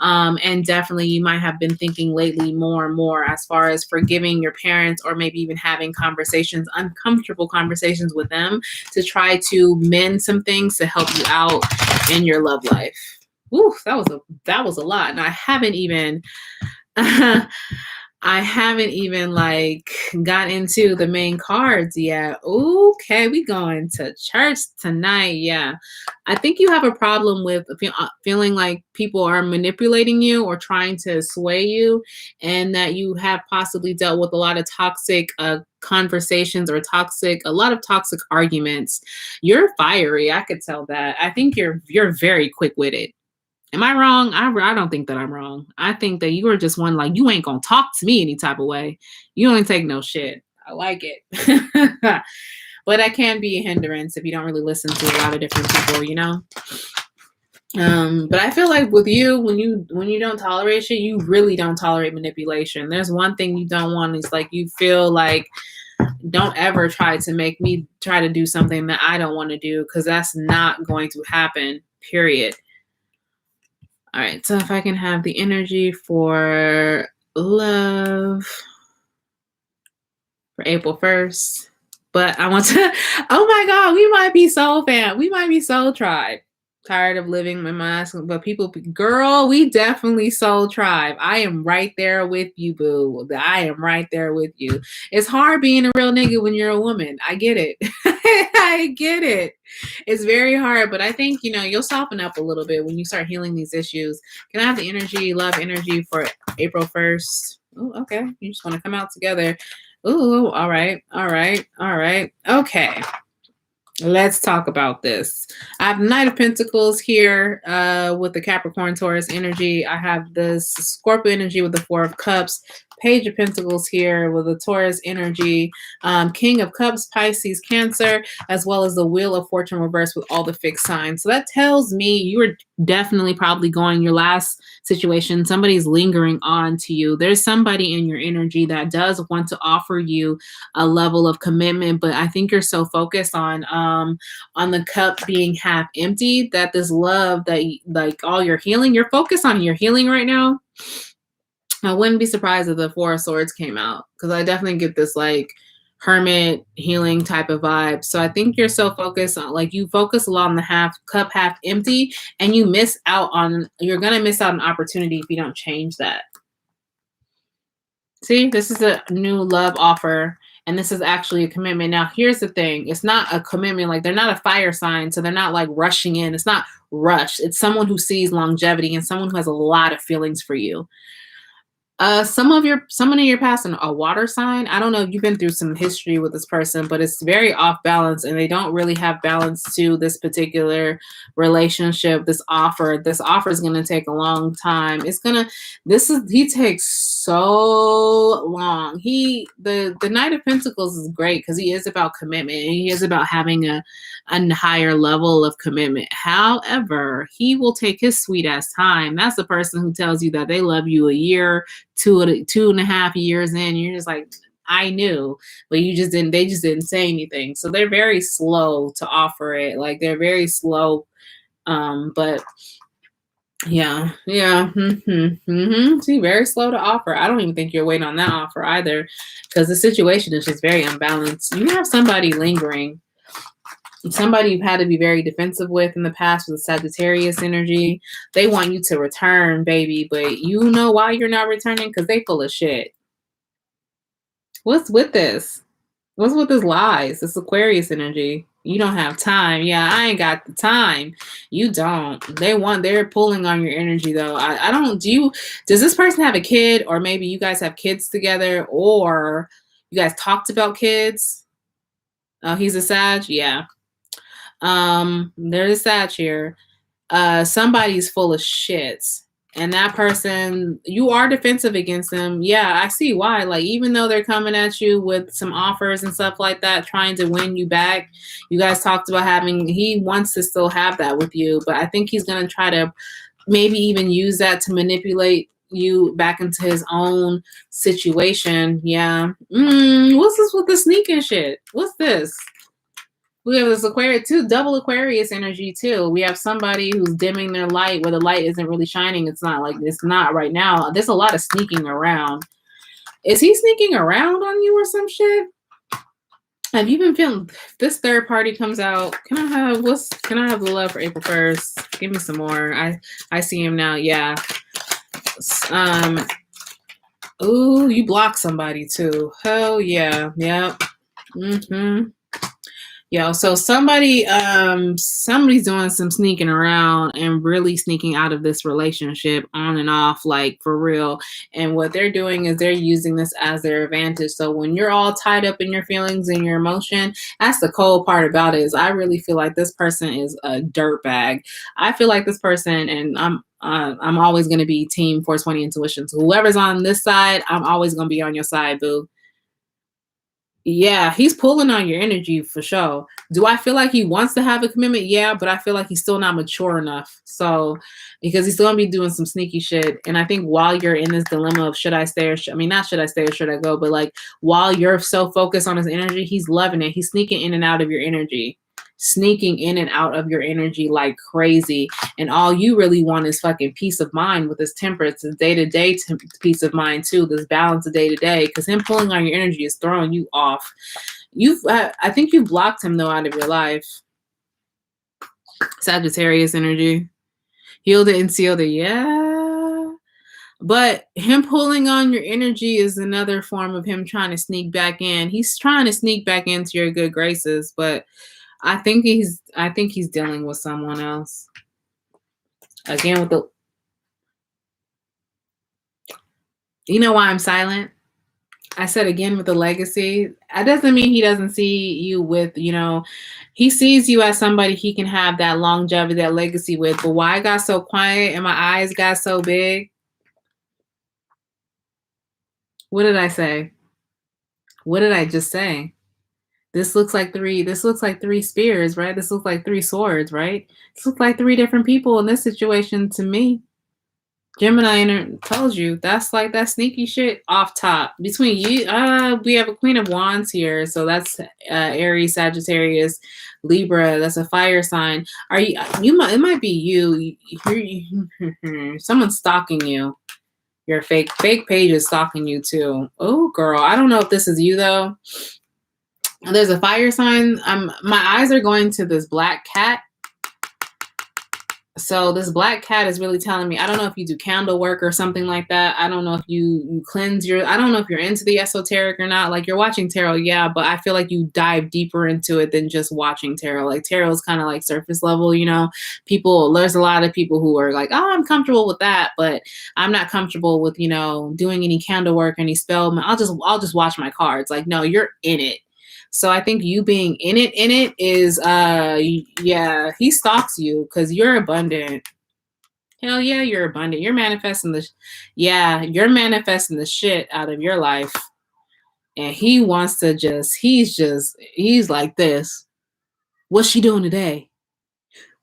And definitely you might have been thinking lately more and more as far as forgiving your parents, or maybe even having conversations, uncomfortable conversations with them to try to mend some things to help you out in your love life. Ooh, that was a lot, and I haven't even like got into the main cards yet. Okay, we going to church tonight. Yeah, I think you have a problem with feeling like people are manipulating you or trying to sway you, and that you have possibly dealt with a lot of toxic conversations or a lot of toxic arguments. You're fiery. I could tell that. I think you're very quick-witted. Am I wrong? I don't think that I'm wrong. I think that you are just one, like, you ain't gonna talk to me any type of way. You don't take no shit. I like it. But that can be a hindrance if you don't really listen to a lot of different people, you know? But I feel like with you, when you don't tolerate shit, you really don't tolerate manipulation. There's one thing you don't want is like you feel like, don't ever try to make me try to do something that I don't want to do, because that's not going to happen, period. All right, so if I can have the energy for love for April 1st. But I want to, oh my God, we might be soul fam. We might be soul tribe. Tired of living my mask, but girl, we definitely soul tribe. I am right there with you, boo. I am right there with you. It's hard being a real nigga when you're a woman. I get it. I get it. It's very hard, but I think, you'll soften up a little bit when you start healing these issues. Can I have the energy, love energy for April 1st? Oh, okay. You just want to come out together. Ooh, all right. Okay. Let's talk about this. I have Knight of Pentacles here with the Capricorn Taurus energy. I have this Scorpio energy with the Four of Cups. Page of Pentacles here with the Taurus energy. King of Cups, Pisces, Cancer, as well as the Wheel of Fortune reversed with all the fixed signs. So that tells me you were definitely probably going your last situation. Somebody's lingering on to you. There's somebody in your energy that does want to offer you a level of commitment, but I think you're so focused on the cup being half empty that this love that like all your healing, you're focused on your healing right now. I wouldn't be surprised if the Four of Swords came out, because I definitely get this like hermit healing type of vibe. So I think you're so focused on, like, you focus a lot on the cup half empty, and you're going to miss out on opportunity if you don't change that. See, this is a new love offer, and this is actually a commitment. Now, here's the thing. It's not a commitment. Like, they're not a fire sign, so they're not like rushing in. It's not rushed. It's someone who sees longevity and someone who has a lot of feelings for you. Someone in your past, a water sign. I don't know if you've been through some history with this person, but it's very off balance, and they don't really have balance to this particular relationship. This offer is going to take a long time. He takes so long. The Knight of Pentacles is great because he is about commitment, and he is about having a higher level of commitment. However, he will take his sweet ass time. That's the person who tells you that they love you a year, 2.5 years in. You're just like, I knew, but they just didn't say anything. So they're very slow to offer it. Like, they're very slow. But Yeah, yeah. See, very slow to offer. I don't even think you're waiting on that offer either, because the situation is just very unbalanced. You have somebody lingering, somebody you've had to be very defensive with in the past with Sagittarius energy. They want you to return, baby, but you know why you're not returning? Because they full of shit. What's with this? What's with this lies? This Aquarius energy. You don't have time. Yeah, I ain't got the time. You don't. They're pulling on your energy though. I don't, does this person have a kid, or maybe you guys have kids together, or you guys talked about kids? Oh, he's a Sag? Yeah. There's a Sag here. Somebody's full of shits, and that person, you are defensive against them. Yeah, I see why. Like, even though they're coming at you with some offers and stuff like that, trying to win you back, you guys talked about he wants to still have that with you, but I think he's going to try to maybe even use that to manipulate you back into his own situation. Yeah. What's this with the sneaking shit? What's this? We have this Aquarius too, double Aquarius energy too. We have somebody who's dimming their light where the light isn't really shining. It's not right now. There's a lot of sneaking around. Is he sneaking around on you or some shit? Have you been feeling this third party comes out? Can I have the love for April 1st? Give me some more. I see him now. Yeah. Um Ooh, you block somebody too. Hell yeah. Yep. Yo, so somebody's doing some sneaking around and really sneaking out of this relationship on and off, like for real. And what they're doing is they're using this as their advantage. So when you're all tied up in your feelings and your emotion, that's the cold part about it, is I really feel like this person is a dirtbag. I feel like this person, and I'm always gonna be team 420 intuition. So whoever's on this side, I'm always gonna be on your side, boo. Yeah, he's pulling on your energy for sure. Do I feel like he wants to have a commitment? Yeah, but I feel like he's still not mature enough. So, because he's still gonna be doing some sneaky shit. And I think while you're in this dilemma of should I stay or not should I stay or should I go, but like while you're so focused on his energy, he's loving it. He's sneaking in and out of your energy, sneaking in and out of your energy like crazy. And all you really want is fucking peace of mind with this temperance, this day-to-day peace of mind too, this balance of day-to-day, because him pulling on your energy is throwing you off. I think you blocked him though out of your life. Sagittarius energy. Healed it and sealed it. Yeah. But him pulling on your energy is another form of him trying to sneak back in. He's trying to sneak back into your good graces, but I think he's dealing with someone else. Again with the, you know why I'm silent? I said again with the legacy. That doesn't mean he doesn't see you with, he sees you as somebody he can have that longevity, that legacy with. But why I got so quiet and my eyes got so big? What did I say? What did I just say? This looks like three spears, right? This looks like three swords, right? This looks like three different people in this situation to me. Gemini tells you that's like that sneaky shit off top between you. We have a Queen of Wands here, so that's Aries, Sagittarius, Libra. That's a fire sign. Are you? It might be you. Someone's stalking you. Your fake page is stalking you too. Oh, girl, I don't know if this is you though. There's a fire sign. My eyes are going to this black cat. So this black cat is really telling me, I don't know if you do candle work or something like that. I don't know if you cleanse I don't know if you're into the esoteric or not. Like, you're watching tarot, yeah, but I feel like you dive deeper into it than just watching tarot. Like, tarot is kind of like surface level, there's a lot of people who are like, oh, I'm comfortable with that, but I'm not comfortable with, doing any candle work, any spell. I'll just watch my cards. Like, no, you're in it. So I think you being in it is, yeah, he stalks you because you're abundant. Hell yeah, you're abundant. You're manifesting you're manifesting the shit out of your life. And he wants to he's like what's she doing today?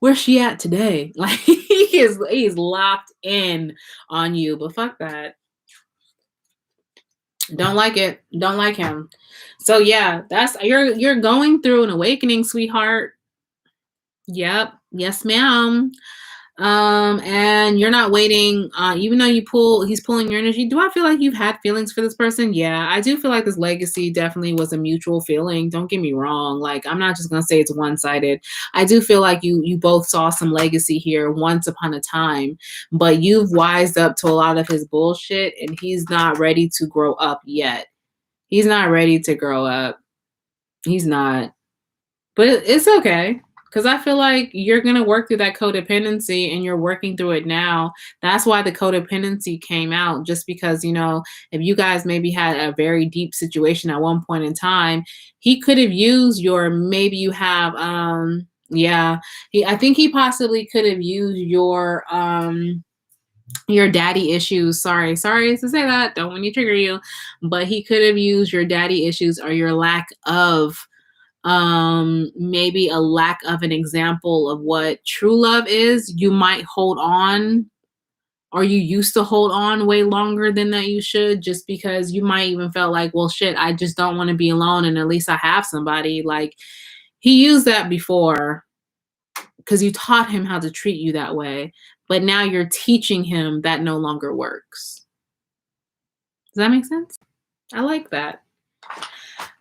Where's she at today? Like, he's locked in on you, but fuck that. Don't like it. Don't like him. So yeah, you're going through an awakening, sweetheart. Yep. Yes, ma'am. And you're not waiting, even though he's pulling your energy. Do I feel like you've had feelings for this person? Yeah, I do feel like this legacy definitely was a mutual feeling. Don't get me wrong. Like, I'm not just gonna say it's one-sided. I do feel like you both saw some legacy here once upon a time, but you've wised up to a lot of his bullshit and he's not ready to grow up yet. He's not ready to grow up. He's not. But it's okay, because I feel like you're gonna work through that codependency and you're working through it now. That's why the codependency came out, just because, if you guys maybe had a very deep situation at one point in time, he could have used maybe you have, yeah, I think he possibly could have used your daddy issues. Sorry to say that. Don't want to trigger you, but he could have used your daddy issues or your lack of maybe a lack of an example of what true love is. You might hold on, or you used to hold on way longer than that you should, just because you might even felt like, well, shit, I just don't want to be alone and at least I have somebody. Like, he used that before because you taught him how to treat you that way, but now you're teaching him that no longer works. Does that make sense? I like that.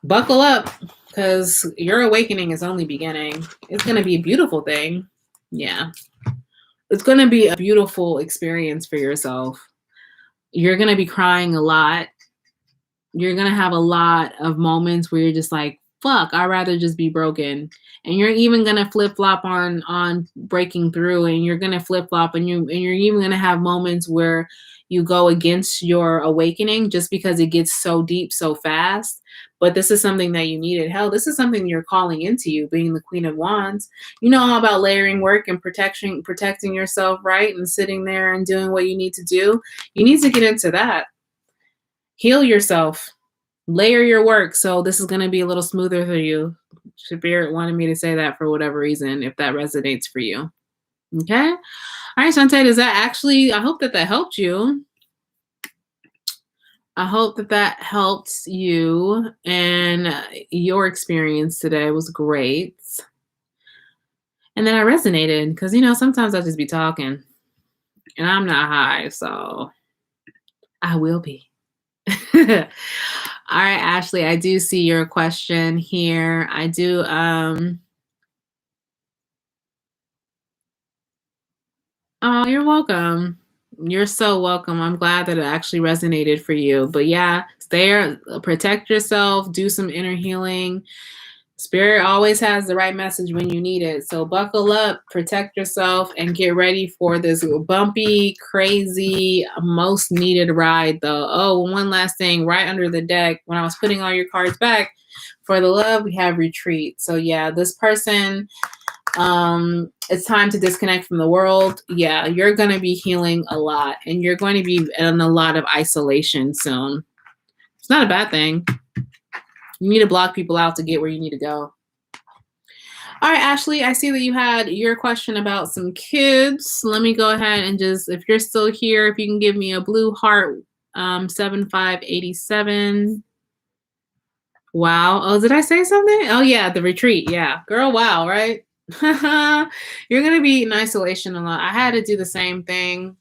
Buckle up, because your awakening is only beginning. It's going to be a beautiful thing. Yeah. It's going to be a beautiful experience for yourself. You're going to be crying a lot. You're going to have a lot of moments where you're just like, fuck, I'd rather just be broken. And you're even going to flip-flop on breaking through, and you're going to flip-flop, and you're even going to have moments where you go against your awakening just because it gets so deep so fast. But this is something that you needed. Hell, this is something you're calling into you, being the Queen of Wands. You know all about layering work and protecting yourself, right? And sitting there and doing what you need to do. You need to get into that. Heal yourself. Layer your work. So this is going to be a little smoother for you. Spirit wanted me to say that for whatever reason, if that resonates for you. Okay? All right, Shantae, I hope that helped you. I hope that helped you, and your experience today was great. And then I resonated because, sometimes I'll just be talking and I'm not high, so I will be. All right, Ashley, I do see your question here. I do. Oh, you're welcome. You're so welcome. I'm glad that it actually resonated for you. But yeah, protect yourself, do some inner healing. Spirit always has the right message when you need it. So buckle up, protect yourself, and get ready for this bumpy, crazy, most needed ride, though. Oh, one last thing, right under the deck, when I was putting all your cards back, for the love, we have retreat. So yeah, this person, it's time to disconnect from the world. Yeah, you're going to be healing a lot, and you're going to be in a lot of isolation soon. It's not a bad thing. You need to block people out to get where you need to go. All right, Ashley, I see that you had your question about some kids. Let me go ahead and just, if you're still here, if you can give me a blue heart, 7587. Wow. Oh, did I say something? Oh, yeah, the retreat. Yeah. Girl, wow, right? You're going to be in isolation a lot. I had to do the same thing.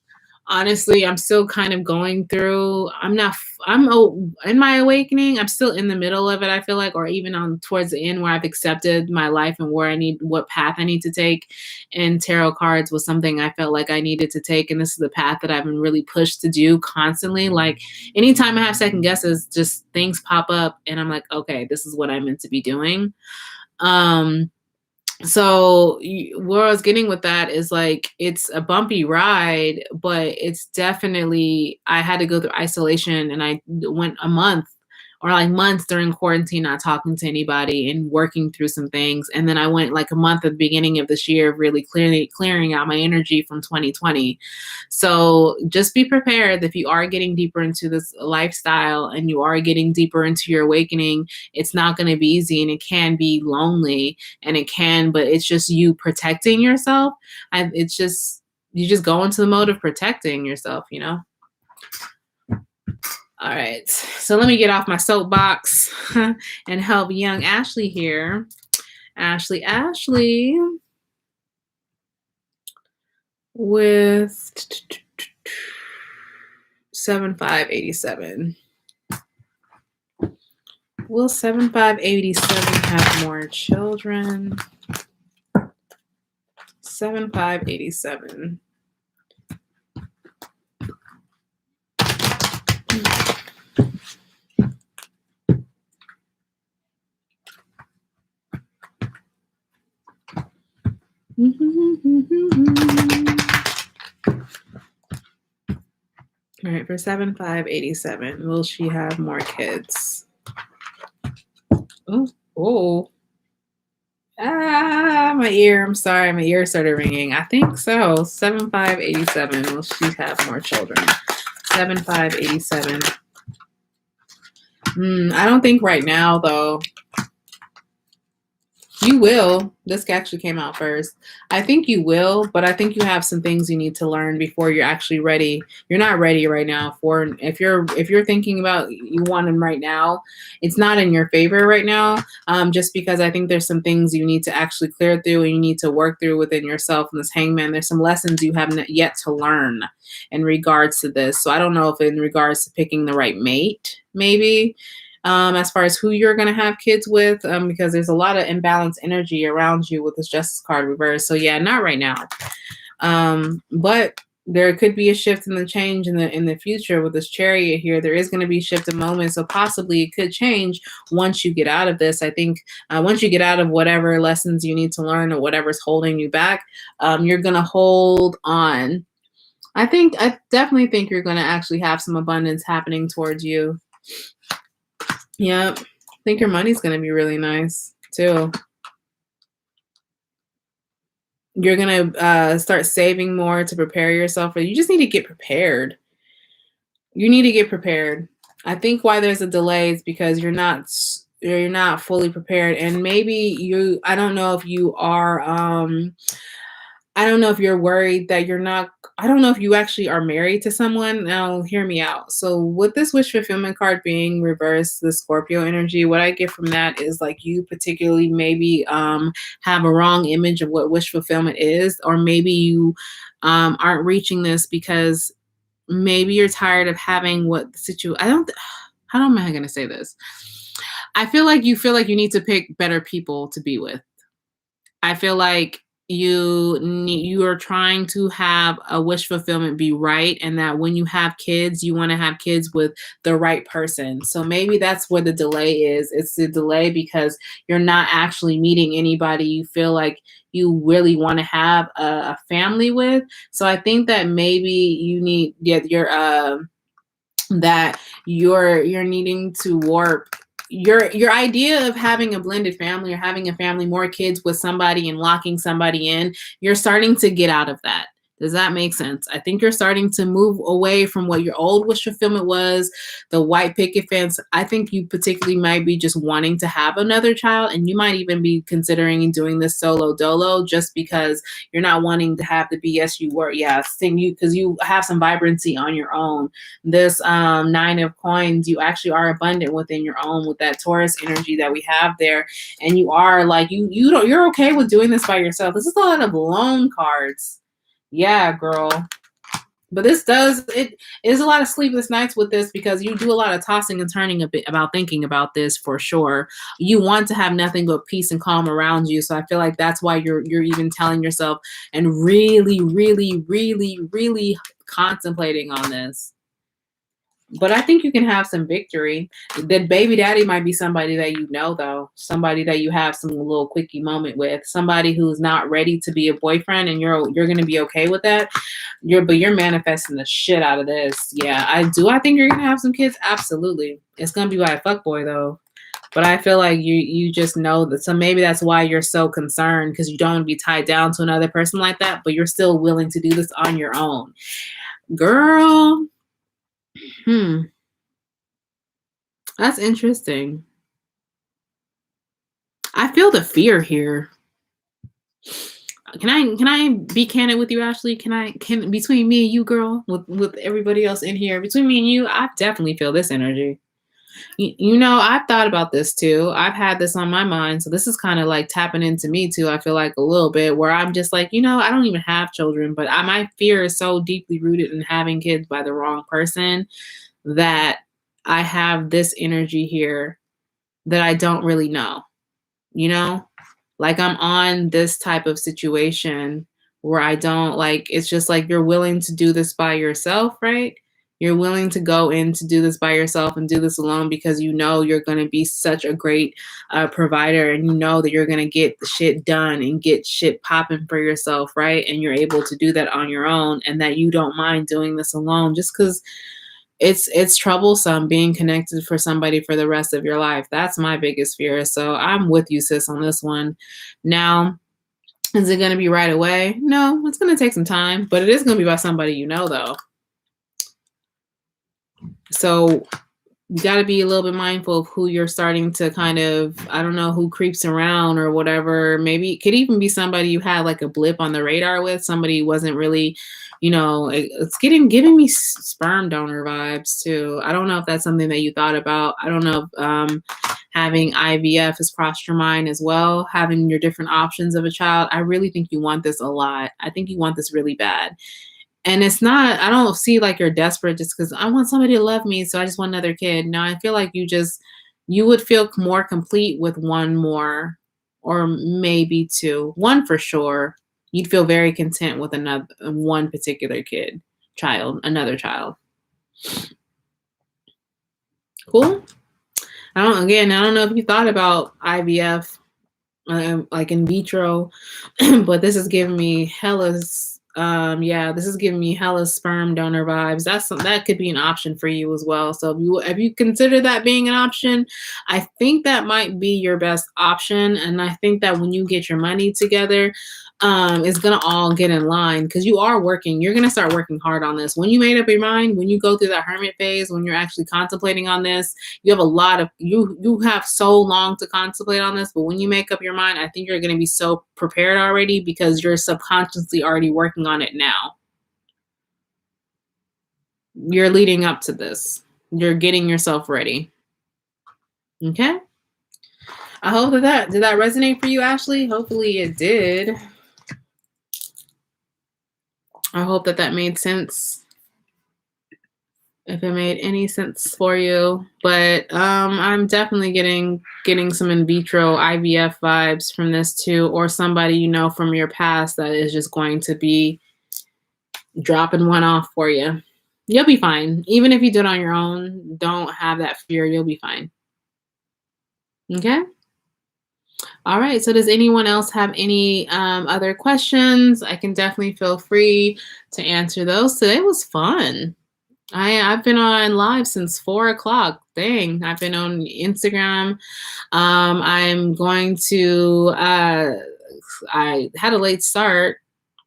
Honestly, I'm still kind of going through. I'm in my awakening. I'm still in the middle of it, I feel like, or even on towards the end where I've accepted my life and what path I need to take. And tarot cards was something I felt like I needed to take. And this is the path that I've been really pushed to do constantly. Like, anytime I have second guesses, just things pop up and I'm like, okay, this is what I'm meant to be doing. So where I was getting with that is, like, it's a bumpy ride, but it's definitely, I had to go through isolation, and I went a month or like months during quarantine, not talking to anybody and working through some things. And then I went like a month at the beginning of this year, really clearing out my energy from 2020. So just be prepared if you are getting deeper into this lifestyle and you are getting deeper into your awakening. It's not going to be easy, and it can be lonely, but it's just you protecting yourself. You just go into the mode of protecting yourself, All right, so let me get off my soapbox and help young Ashley here. Ashley. with 7587. Will 7587 have more children? 7587. All right, for 7587, will she have more kids? Oh. My ear. I'm sorry, my ear started ringing. I think so. 7587. Will she have more children? 7587. I don't think right now, though. You will. This actually came out first. I think you will, but I think you have some things you need to learn before you're actually ready. You're not ready right now for if you're thinking about you want him right now, it's not in your favor right now. Just because I think there's some things you need to actually clear through and you need to work through within yourself in this hangman. There's some lessons you haven't yet to learn in regards to this. So I don't know if in regards to picking the right mate, maybe. As far as who you're going to have kids with, because there's a lot of imbalanced energy around you with this Justice card reverse. So yeah, not right now. But there could be a shift in the change in the future with this Chariot here. There is going to be a shift in moments, so possibly it could change once you get out of this. I think once you get out of whatever lessons you need to learn or whatever's holding you back, you're going to hold on. I definitely think you're going to actually have some abundance happening towards you. Yep. I think your money's going to be really nice too. You're going to start saving more to prepare yourself. You just need to get prepared. You need to get prepared. I think why there's a delay is because you're not fully prepared. And maybe I don't know if you are, I don't know if you're worried that you're not, I don't know if you actually are married to someone. Now, hear me out. So with this wish fulfillment card being reversed, the Scorpio energy, what I get from that is like you particularly maybe have a wrong image of what wish fulfillment is, or maybe you aren't reaching this because maybe you're tired of having what the situation, how am I going to say this? I feel like you need to pick better people to be with. I feel like you are trying to have a wish fulfillment be right, and that when you have kids, you want to have kids with the right person. So maybe that's where the delay is. It's the delay because you're not actually meeting anybody you feel like you really want to have a family with. So I think that maybe you need that you're needing to warp your idea of having a blended family or having a family, more kids with somebody and locking somebody in. You're starting to get out of that. Does that make sense? I think you're starting to move away from what your old wish fulfillment was, the white picket fence. I think you particularly might be just wanting to have another child, and you might even be considering doing this solo dolo just because you're not wanting to have the BS you were. Yeah, because you have some vibrancy on your own. This 9 of coins, you actually are abundant within your own with that Taurus energy that we have there, and you are like you're okay with doing this by yourself. This is a lot of lone cards. Yeah, girl. But this it is a lot of sleepless nights with this because you do a lot of tossing and turning a bit about thinking about this for sure. You want to have nothing but peace and calm around you. So I feel like that's why you're even telling yourself and really, really, really, really contemplating on this. But I think you can have some victory. That baby daddy might be somebody that you know, though. Somebody that you have some little quickie moment with. Somebody who's not ready to be a boyfriend, and you're going to be okay with that. But you're manifesting the shit out of this. Yeah, I do. I think you're going to have some kids. Absolutely. It's going to be by a fuckboy, though. But I feel like you just know that. So maybe that's why you're so concerned, because you don't want to be tied down to another person like that. But you're still willing to do this on your own. Girl. That's interesting. I feel the fear here. Can I be candid with you, Ashley? Can between me and you, girl, with everybody else in here, between me and you, I definitely feel this energy. I've thought about this too. I've had this on my mind. So this is kind of like tapping into me too. I feel like a little bit where I'm just like, I don't even have children, but my fear is so deeply rooted in having kids by the wrong person that I have this energy here that I don't really know, you know? Like I'm on this type of situation where I don't like, it's just like you're willing to do this by yourself, right? You're willing to go in to do this by yourself and do this alone because you know you're going to be such a great provider and you know that you're going to get the shit done and get shit popping for yourself, right? And you're able to do that on your own and that you don't mind doing this alone just because it's troublesome being connected for somebody for the rest of your life. That's my biggest fear. So I'm with you, sis, on this one. Now, is it going to be right away? No, it's going to take some time, but it is going to be by somebody though. So you got to be a little bit mindful of who you're starting to kind of, I don't know, who creeps around or whatever. Maybe it could even be somebody you had like a blip on the radar with, somebody who wasn't really, it's giving me sperm donor vibes too. I don't know if that's something that you thought about. I don't know if having IVF has crossed your mind as well, having your different options of a child. I really think you want this a lot. I think you want this really bad. And it's not, I don't see like you're desperate just because I want somebody to love me. So I just want another kid. No, I feel like you would feel more complete with one more or maybe two. One for sure. You'd feel very content with one particular another child. Cool. I don't know if you thought about IVF, like in vitro, but this is giving me this is giving me hella sperm donor vibes. That could be an option for you as well. So if you consider that being an option, I think that might be your best option. And I think that when you get your money together, it's gonna all get in line because you are working. You're gonna start working hard on this. When you made up your mind, when you go through that hermit phase, when you're actually contemplating on this, you have so long to contemplate on this. But when you make up your mind, I think you're gonna be so prepared already because you're subconsciously already working on it now. You're leading up to this. You're getting yourself ready. Okay. I hope did that resonate for you, Ashley? Hopefully it did. I hope that made sense. If it made any sense for you, but I'm definitely getting some in vitro IVF vibes from this too, or somebody from your past that is just going to be dropping one off for you. You'll be fine. Even if you do it on your own, don't have that fear. You'll be fine. Okay. All right. So does anyone else have any other questions? I can definitely feel free to answer those. Today was fun. I've been on live since 4:00. Dang, I've been on Instagram. I'm going to. I had a late start,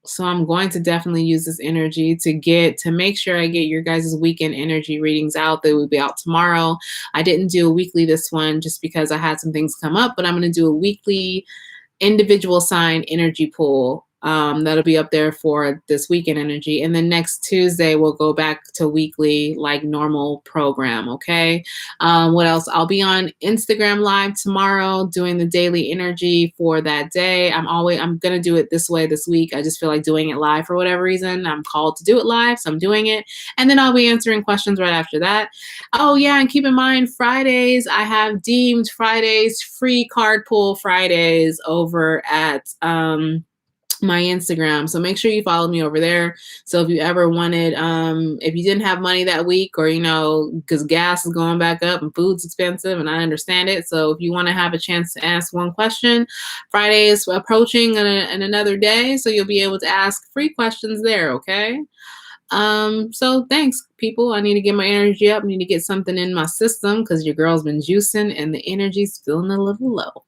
so I'm going to definitely use this energy to make sure I get your guys' weekend energy readings out. They will be out tomorrow. I didn't do a weekly this one just because I had some things come up, but I'm going to do a weekly individual sign energy pool. That'll be up there for this weekend energy. And then next Tuesday, we'll go back to weekly, like normal program. Okay. What else? I'll be on Instagram live tomorrow doing the daily energy for that day. I'm going to do it this way this week. I just feel like doing it live for whatever reason. I'm called to do it live. So I'm doing it. And then I'll be answering questions right after that. Oh yeah. And keep in mind, Fridays, I have deemed Fridays free card pull Fridays over at, my Instagram. So make sure you follow me over there. So if you ever wanted, if you didn't have money that week or, because gas is going back up and food's expensive and I understand it. So if you want to have a chance to ask one question, Friday is approaching in another day. So you'll be able to ask free questions there. Okay. So thanks people. I need to get my energy up. I need to get something in my system because your girl's been juicing and the energy's feeling a little low.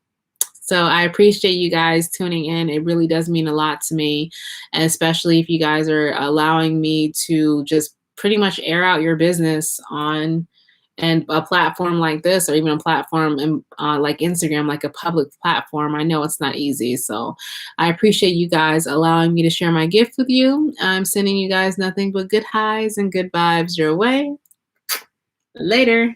So I appreciate you guys tuning in. It really does mean a lot to me, and especially if you guys are allowing me to just pretty much air out your business on and a platform like this, or even a platform like Instagram, like a public platform. I know it's not easy. So I appreciate you guys allowing me to share my gift with you. I'm sending you guys nothing but good highs and good vibes your way. Later.